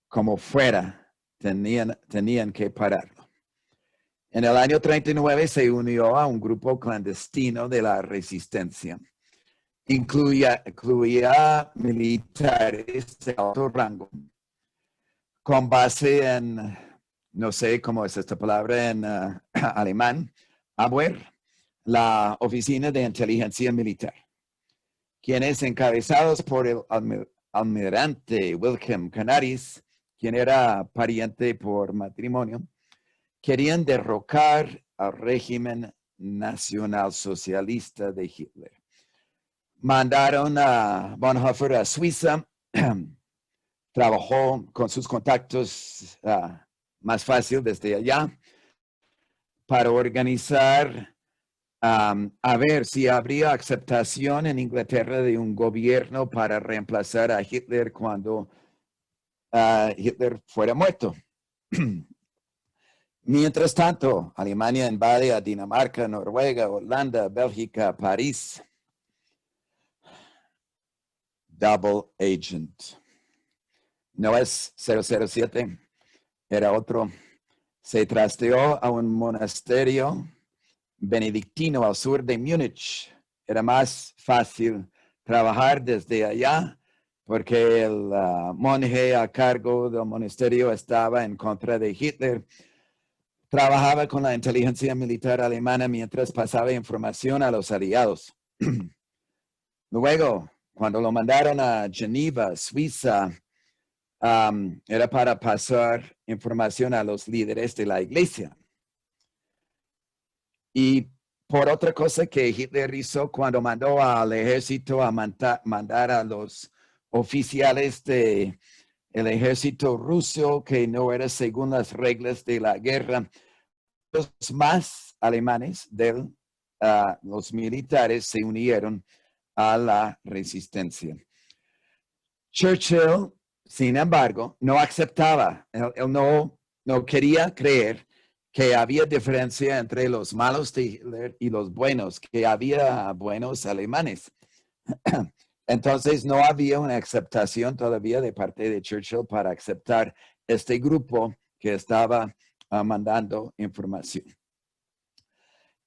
Como fuera, tenían que pararlo. En el año 39 se unió a un grupo clandestino de la resistencia. Incluía militares de alto rango, con base en, no sé cómo es esta palabra en alemán, Abwehr, la Oficina de Inteligencia Militar, quienes encabezados por el almirante Wilhelm Canaris, quien era pariente por matrimonio, querían derrocar al régimen nacionalsocialista de Hitler. Mandaron a Bonhoeffer a Suiza, trabajó con sus contactos más fácil desde allá para organizar a ver si habría aceptación en Inglaterra de un gobierno para reemplazar a Hitler cuando Hitler fuera muerto. Mientras tanto, Alemania invade a Dinamarca, Noruega, Holanda, Bélgica, París. Double agent. No es 007, era otro. Se trasteó a un monasterio benedictino al sur de Múnich. Era más fácil trabajar desde allá porque el monje a cargo del monasterio estaba en contra de Hitler. Trabajaba con la inteligencia militar alemana mientras pasaba información a los aliados. Luego, cuando lo mandaron a Geneva, Suiza, era para pasar información a los líderes de la iglesia. Y por otra cosa que Hitler hizo cuando mandó al ejército a mandar a los oficiales del ejército ruso, que no era según las reglas de la guerra, los más alemanes de los militares se unieron a la resistencia. Churchill, sin embargo, no aceptaba, él no quería creer que había diferencia entre los malos de Hitler y los buenos, que había buenos alemanes. Entonces no había una aceptación todavía de parte de Churchill para aceptar este grupo que estaba mandando información.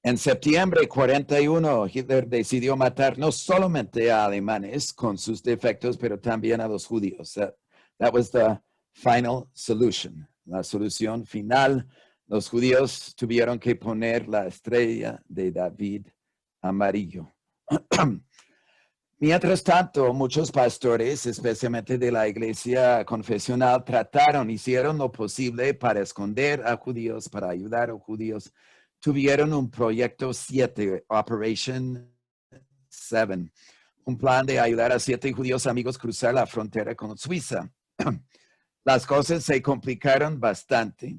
En septiembre 41, Hitler decidió matar no solamente a alemanes con sus defectos, pero también a los judíos. That was the final solution. La solución final. Los judíos tuvieron que poner la estrella de David amarillo. Mientras tanto, muchos pastores, especialmente de la iglesia confesional, hicieron lo posible para esconder a judíos, para ayudar a judíos. Tuvieron un proyecto 7, Operation 7, un plan de ayudar a 7 judíos amigos a cruzar la frontera con Suiza. Las cosas se complicaron bastante.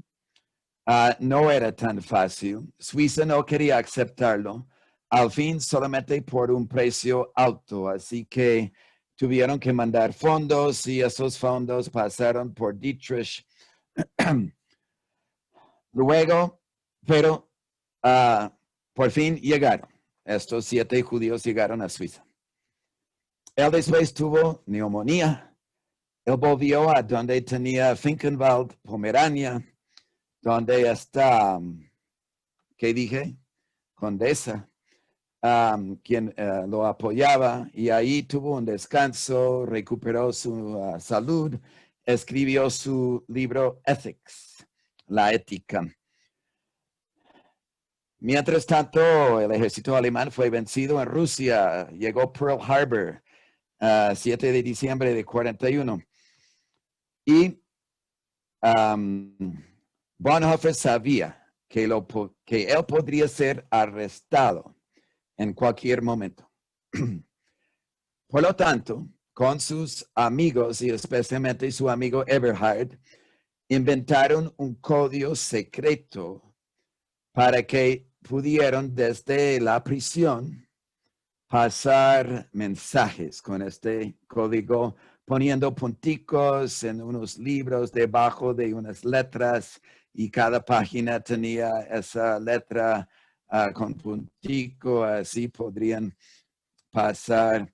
No era tan fácil. Suiza no quería aceptarlo. Al fin, solamente por un precio alto. Así que tuvieron que mandar fondos y esos fondos pasaron por Dietrich. Luego, pero por fin llegaron. Estos 7 judíos llegaron a Suiza. Él después tuvo neumonía. Él volvió a donde tenía Finkenwald, Pomerania, donde está, ¿qué dije? Condesa, quien lo apoyaba, y ahí tuvo un descanso, recuperó su salud, escribió su libro Ethics, la ética. Mientras tanto, el ejército alemán fue vencido en Rusia. Llegó Pearl Harbor, 7 de diciembre de 41. Y Bonhoeffer sabía que él podría ser arrestado en cualquier momento. Por lo tanto, con sus amigos y especialmente su amigo Eberhard, inventaron un código secreto para que pudieran desde la prisión pasar mensajes con este código, poniendo punticos en unos libros debajo de unas letras y cada página tenía esa letra con puntico, así podrían pasar.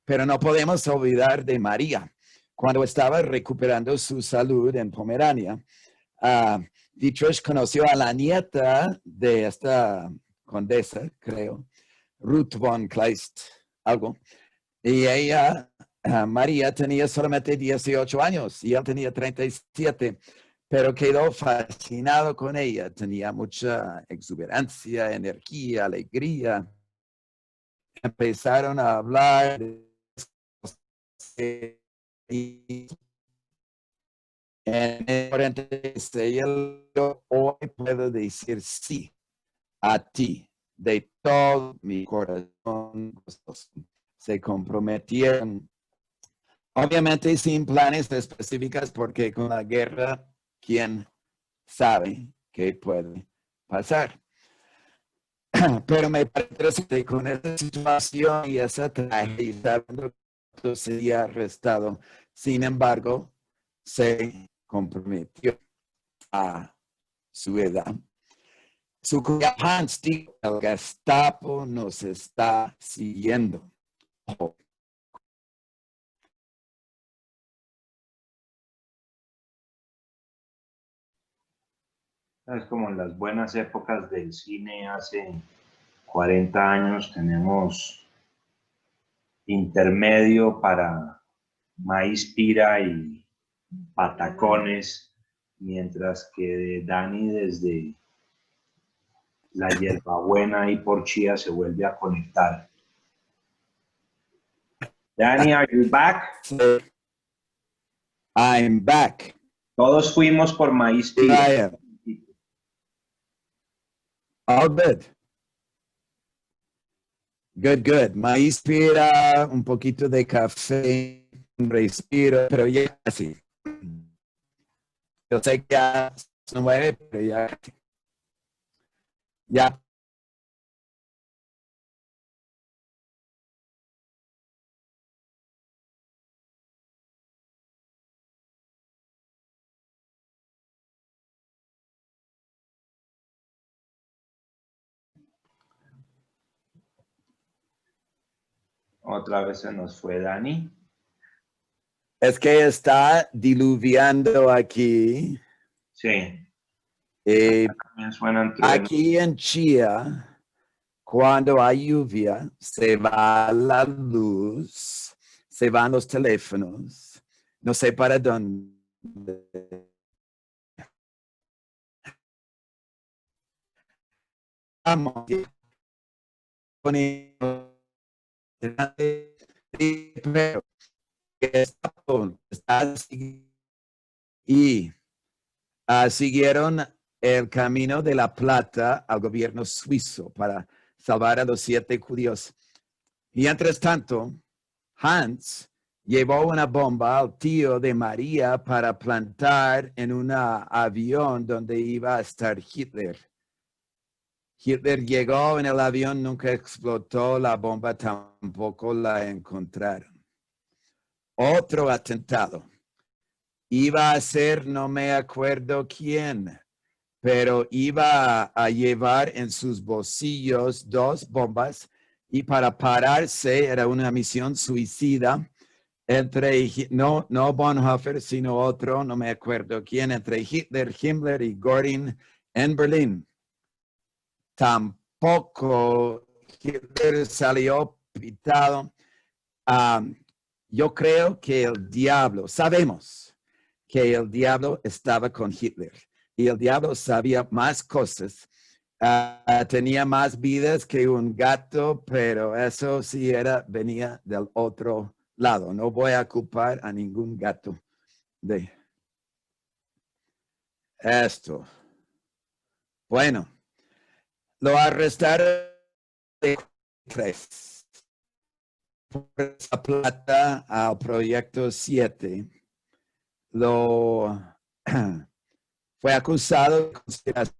Pero no podemos olvidar de María. Cuando estaba recuperando su salud en Pomerania, Dietrich conoció a la nieta de esta condesa, creo, Ruth von Kleist, algo. Y ella, María, tenía solamente 18 años y él tenía 37, pero quedó fascinado con ella. Tenía mucha exuberancia, energía, alegría. Empezaron a hablar de en el 46, hoy puedo decir sí a ti de todo mi corazón. Se comprometieron, obviamente sin planes específicos, porque con la guerra, ¿quién sabe qué puede pasar? Pero me parece que con esa situación y esa tragedia, sabiendo que sería arrestado, sin embargo, se comprometió a su edad. Su Hans dijo, el Gestapo nos está siguiendo. Es como en las buenas épocas del cine hace 40 años, tenemos intermedio para Maíz Pira y Patacones, mientras que Dani desde la hierbabuena y por Chía se vuelve a conectar. Dani, are you back? I'm back. Todos fuimos por Maíz Pira. All good. Good, good. Maíz Pira, un poquito de café, un respiro, pero ya casi. Yo sé que ya son 9, pero ya. Ya. Otra vez se nos fue Dani. Es que está diluviando aquí. Sí. Aquí en Chía, cuando hay lluvia, se va la luz, se van los teléfonos, no sé para dónde. Y siguieron el camino de la plata al gobierno suizo para salvar a los 7 judíos. Mientras tanto, Hans llevó una bomba al tío de María para plantar en un avión donde iba a estar Hitler. Hitler llegó en el avión, nunca explotó la bomba, tampoco la encontraron. Otro atentado. Iba a ser, no me acuerdo quién, pero iba a llevar en sus bolsillos 2 bombas y para pararse era una misión suicida entre, no Bonhoeffer, sino otro, no me acuerdo quién, entre Hitler, Himmler y Göring en Berlín. Tampoco Hitler salió pitado. Yo creo que el diablo, sabemos que el diablo estaba con Hitler y el diablo sabía más cosas tenía más vidas que un gato, pero eso sí venía del otro lado. No voy a culpar a ningún gato de esto. Bueno, lo arrestaron de 3 por esa plata al proyecto 7. Lo fue acusado de conspiración.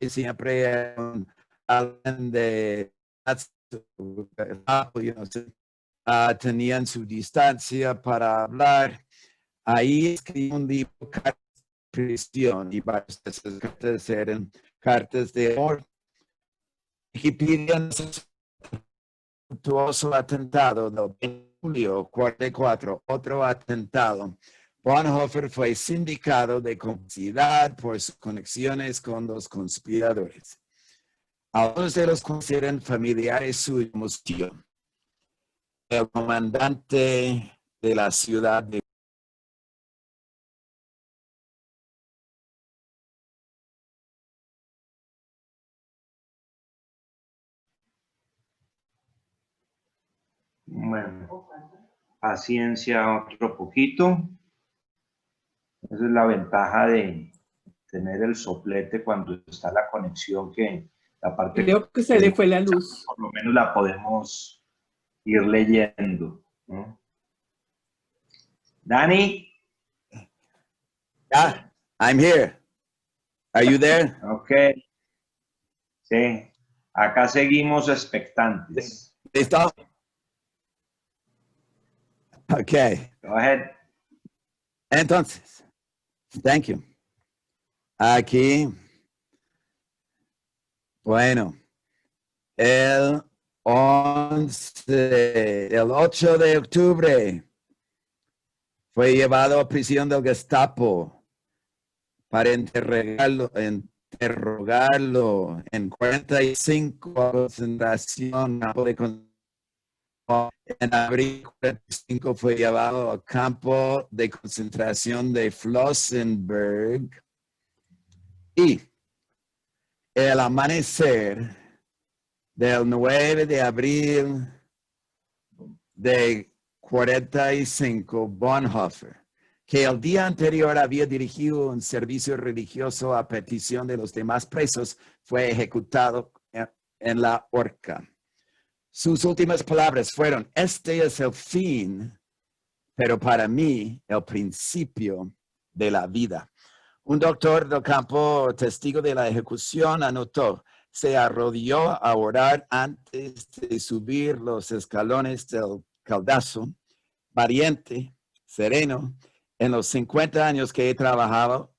Siempre hablan de tenían su distancia para hablar. Ahí escribí un libro, Cartas de Prisión, y varias de esas cartas eran cartas de amor. Wikipedia suntuoso atentado del 20 de julio 44, otro atentado. Bonhoeffer fue sindicado de complicidad por sus conexiones con los conspiradores. Algunos de los consideran familiares suyos, el comandante de la ciudad de Bueno, paciencia otro poquito. Esa es la ventaja de tener el soplete cuando está la conexión, que la parte Creo que se le fue la luz. por lo menos la podemos ir leyendo, ¿no? Dani. Yeah, I'm here. Are you there? Ok. Sí. Acá seguimos expectantes. ¿Listo? Okay. Go ahead. Entonces, thank you. Aquí, bueno, el 8 de octubre fue llevado a prisión del Gestapo para interrogarlo en 45 concentración. En abril 45 fue llevado al campo de concentración de Flossenburg y el amanecer del 9 de abril de 45, Bonhoeffer, que el día anterior había dirigido un servicio religioso a petición de los demás presos, fue ejecutado en la horca. Sus últimas palabras fueron: este es el fin, pero para mí el principio de la vida. Un doctor del campo, testigo de la ejecución, anotó: se arrodilló a orar antes de subir los escalones del caldazo, valiente, sereno. En los 50 años que he trabajado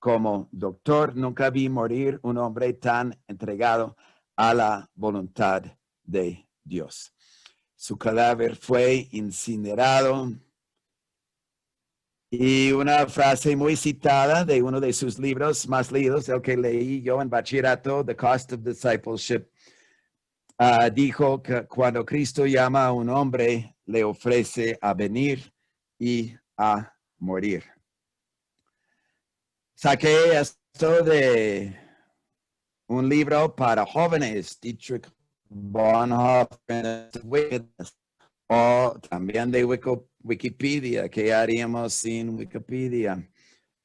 como doctor, nunca vi morir un hombre tan entregado a la voluntad de Dios. Su cadáver fue incinerado. Y una frase muy citada de uno de sus libros más leídos, el que leí yo en bachillerato, The Cost of Discipleship, dijo que cuando Cristo llama a un hombre, le ofrece a venir y a morir. Saqué esto de un libro para jóvenes, Dietrich Bonhoeffer, o también de Wikipedia, que haríamos sin Wikipedia.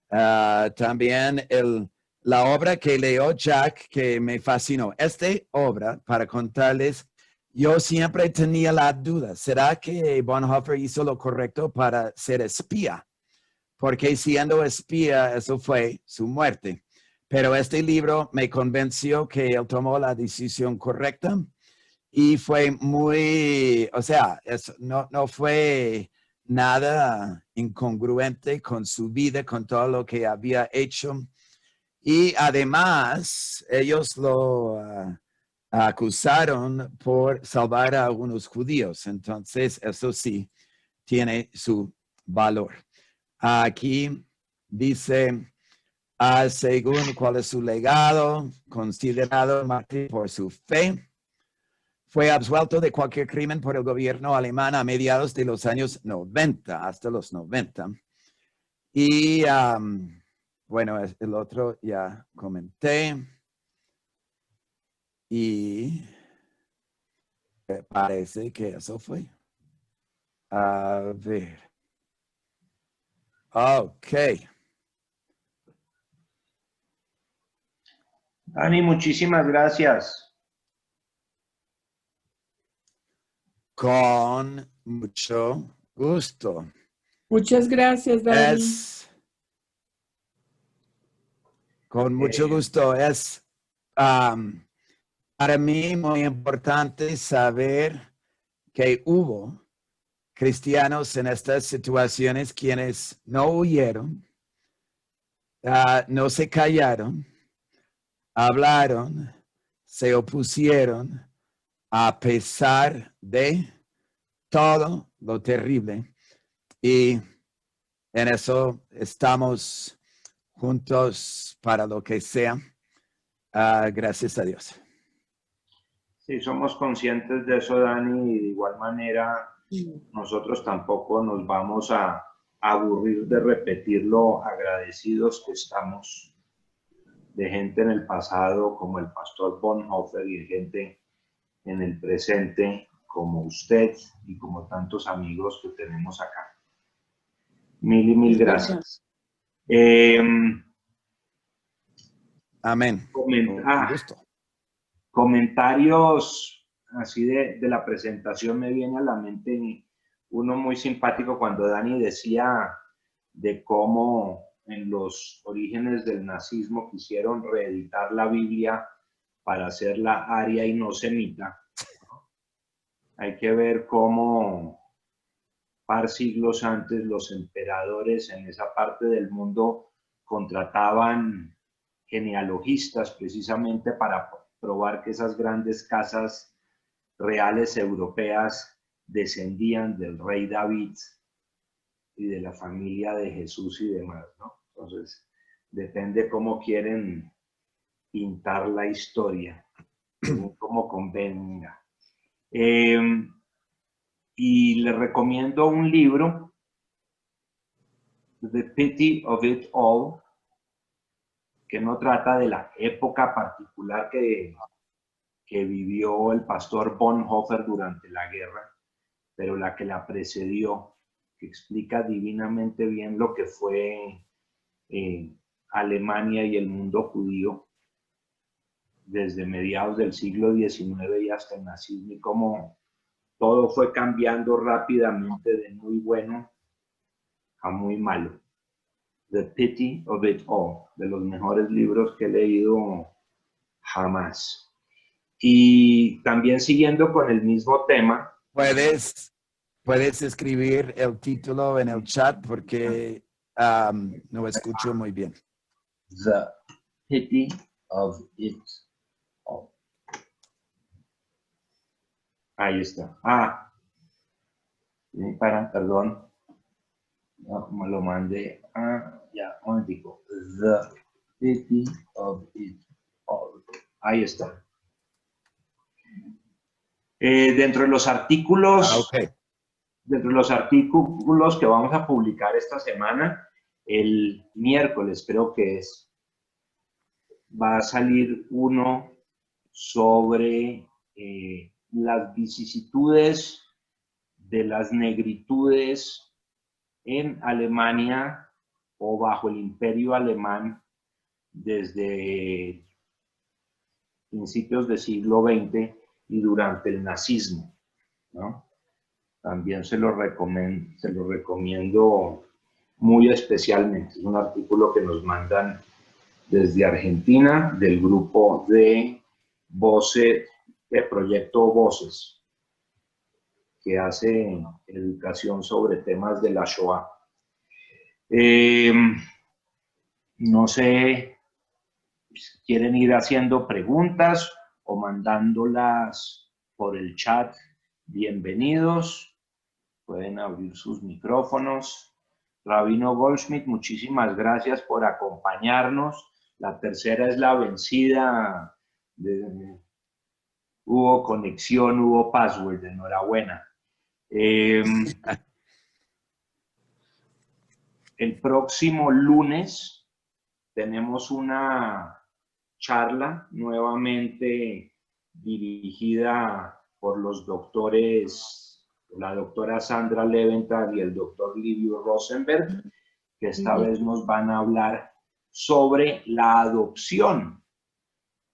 También la obra que leyó Jack, que me fascinó. Esta obra, para contarles, yo siempre tenía la duda, ¿será que Bonhoeffer hizo lo correcto para ser espía? Porque siendo espía, eso fue su muerte. Pero este libro me convenció que él tomó la decisión correcta. Y fue muy, o sea, no fue nada incongruente con su vida, con todo lo que había hecho. Y además, ellos lo acusaron por salvar a algunos judíos. Entonces, eso sí, tiene su valor. Aquí dice, según cuál es su legado, considerado mártir por su fe, fue absuelto de cualquier crimen por el gobierno alemán a mediados de los años 90, hasta los 90. Y bueno, el otro ya comenté. Y parece que eso fue. A ver. Ok. Dani, muchísimas gracias. Con mucho gusto. Muchas gracias, Dani. Con mucho gusto. Es para mí muy importante saber que hubo cristianos en estas situaciones quienes no huyeron, no se callaron, hablaron, se opusieron a pesar de todo lo terrible. Y en eso estamos juntos para lo que sea. Gracias a Dios. Sí, somos conscientes de eso, Dani, y de igual manera nosotros tampoco nos vamos a aburrir de repetir lo agradecidos que estamos de gente en el pasado como el pastor Bonhoeffer y de gente en el presente como usted y como tantos amigos que tenemos acá. Mil y mil gracias. Amén. Con gusto. Comentarios así de la presentación me viene a la mente uno muy simpático cuando Dani decía de cómo en los orígenes del nazismo quisieron reeditar la Biblia para hacerla aria y no semita. Hay que ver cómo par siglos antes los emperadores en esa parte del mundo contrataban genealogistas precisamente para probar que esas grandes casas reales europeas descendían del rey David y de la familia de Jesús y demás, ¿no? Entonces, depende cómo quieren pintar la historia, cómo convenga. Y les recomiendo un libro, The Pity of It All, que no trata de la época particular que vivió el pastor Bonhoeffer durante la guerra, pero la que la precedió, que explica divinamente bien lo que fue Alemania y el mundo judío desde mediados del siglo XIX y hasta el nazismo, y cómo todo fue cambiando rápidamente de muy bueno a muy malo. The Pity of It All, de los mejores libros que he leído jamás. Y también siguiendo con el mismo tema. Puedes escribir el título en el chat porque no escucho muy bien. The Pity of It All. Ahí está. Perdón. No, me lo mandé. Ya, un momentico. The Pity of It All. Ahí está. Dentro de los artículos, dentro de los artículos que vamos a publicar esta semana, el miércoles creo que es, va a salir uno sobre las vicisitudes de las negritudes en Alemania o bajo el imperio alemán desde principios del siglo XX y durante el nazismo, ¿no? También se lo recomiendo muy especialmente. Es un artículo que nos mandan desde Argentina, del grupo de Voces, de Proyecto Voces, que hace educación sobre temas de la Shoah. No sé si quieren ir haciendo preguntas o mandándolas por el chat. Bienvenidos. Pueden abrir sus micrófonos. Rabino Goldschmidt, muchísimas gracias por acompañarnos. La tercera es la vencida Hubo conexión, hubo password, enhorabuena. El próximo lunes tenemos una charla nuevamente dirigida por los doctores, la doctora Sandra Leventhal y el doctor Livio Rosenberg, que esta vez nos van a hablar sobre la adopción,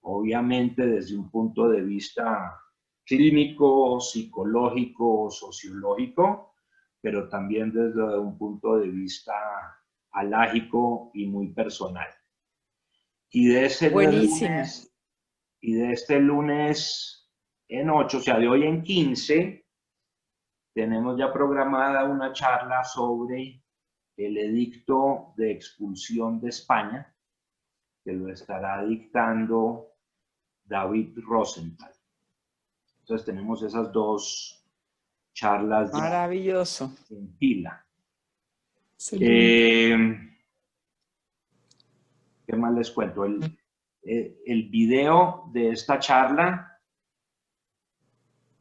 obviamente desde un punto de vista clínico, psicológico, sociológico, pero también desde un punto de vista alágico y muy personal. Y de ese lunes, y de este lunes en 8, o sea, de hoy en 15, tenemos ya programada una charla sobre el edicto de expulsión de España, que lo estará dictando David Rosenthal. Entonces tenemos esas dos charlas Maravilloso. en fila. Excelente. ¿Qué más les cuento? El video de esta charla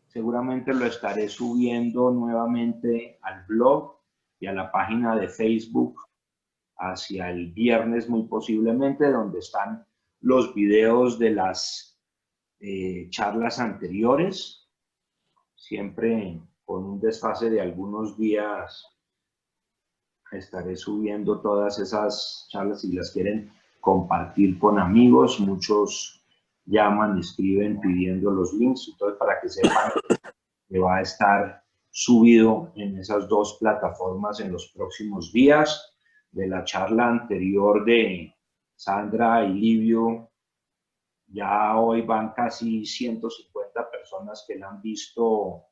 seguramente lo estaré subiendo nuevamente al blog y a la página de Facebook hacia el viernes muy posiblemente, donde están los videos de las charlas anteriores, siempre con un desfase de algunos días. Estaré subiendo todas esas charlas si las quieren compartir con amigos. Muchos llaman, escriben pidiendo los links, entonces para que sepan que va a estar subido en esas dos plataformas en los próximos días. De la charla anterior de Sandra y Livio, ya hoy van casi 150 personas que la han visto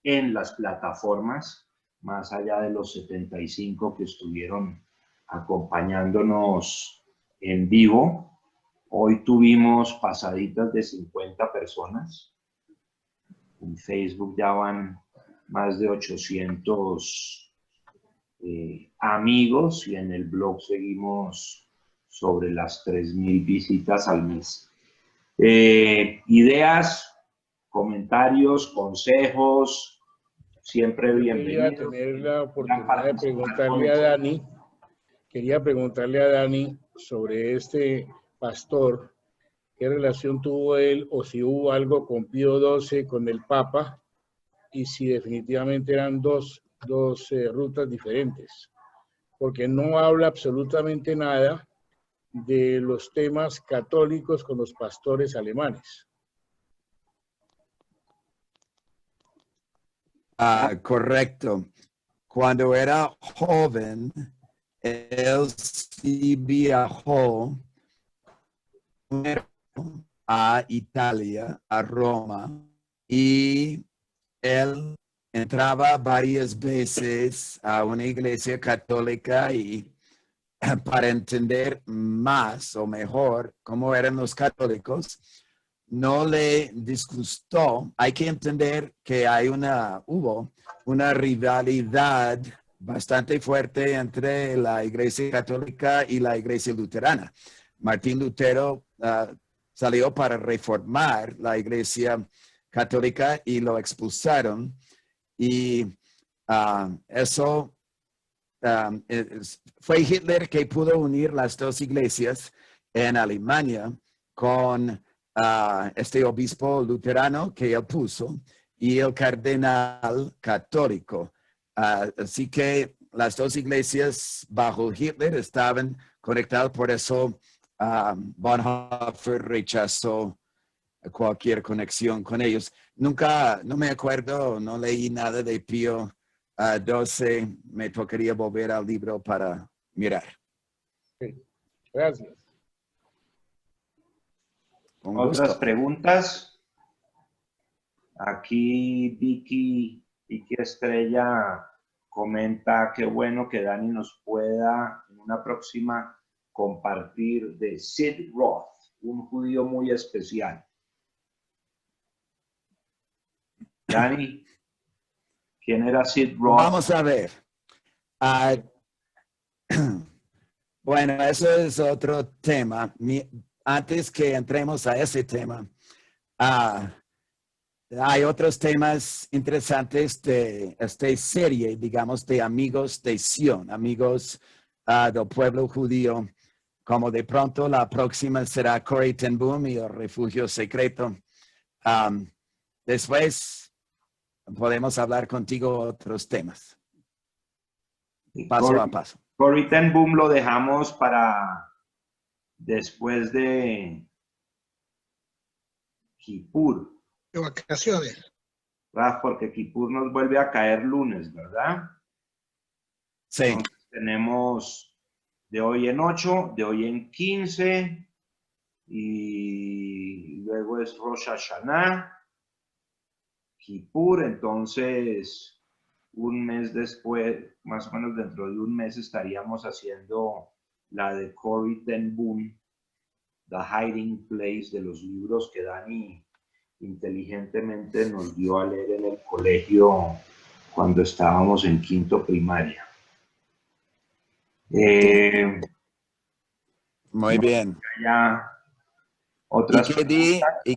en las plataformas, más allá de los 75 que estuvieron acompañándonos en vivo. Hoy tuvimos pasaditas de 50 personas. En Facebook ya van más de 800 amigos y en el blog seguimos sobre las 3.000 visitas al mes. Ideas, comentarios, consejos, siempre bienvenidos. Quería tener la oportunidad de preguntarle a Dani, quería preguntarle a Dani sobre este pastor, qué relación tuvo él o si hubo algo con Pío XII, con el Papa, y si definitivamente eran dos rutas diferentes, porque no habla absolutamente nada de los temas católicos con los pastores alemanes. Correcto. Cuando era joven, él sí viajó a Italia, a Roma, y él entraba varias veces a una iglesia católica y para entender más o mejor cómo eran los católicos, no le disgustó. Hay que entender que hubo una rivalidad bastante fuerte entre la Iglesia Católica y la Iglesia Luterana. Martín Lutero salió para reformar la Iglesia Católica y lo expulsaron. Y eso fue Hitler que pudo unir las dos iglesias en Alemania con este obispo luterano que él puso y el cardenal católico. Así que las dos iglesias bajo Hitler estaban conectadas, por eso Bonhoeffer rechazó cualquier conexión con ellos. Nunca, no me acuerdo, no leí nada de Pío XII. Me tocaría volver al libro para mirar. Sí. Gracias. ¿Otras preguntas? Aquí Vicky Estrella comenta que bueno que Dani nos pueda en una próxima compartir de Sid Roth, un judío muy especial. Dani, ¿quién era Sid Roth? Vamos a ver. Bueno, eso es otro tema. Antes que entremos a ese tema, hay otros temas interesantes de esta serie, digamos, de amigos de Sion, amigos del pueblo judío, como de pronto la próxima será Corrie ten Boom y el refugio secreto. Después podemos hablar contigo otros temas, paso a paso. Corrie ten Boom lo dejamos para después de Kippur. De vacaciones. Porque Kippur nos vuelve a caer lunes, ¿verdad? Sí. Entonces, tenemos de hoy en 8, de hoy en 15, y luego es Rosh Hashanah, Kippur. Entonces un mes después, más o menos dentro de un mes, estaríamos haciendo la de Corrie ten Boom, The Hiding Place, de los libros que Dani inteligentemente nos dio a leer en el colegio cuando estábamos en quinto primaria. Muy bien. Ya otras ¿Y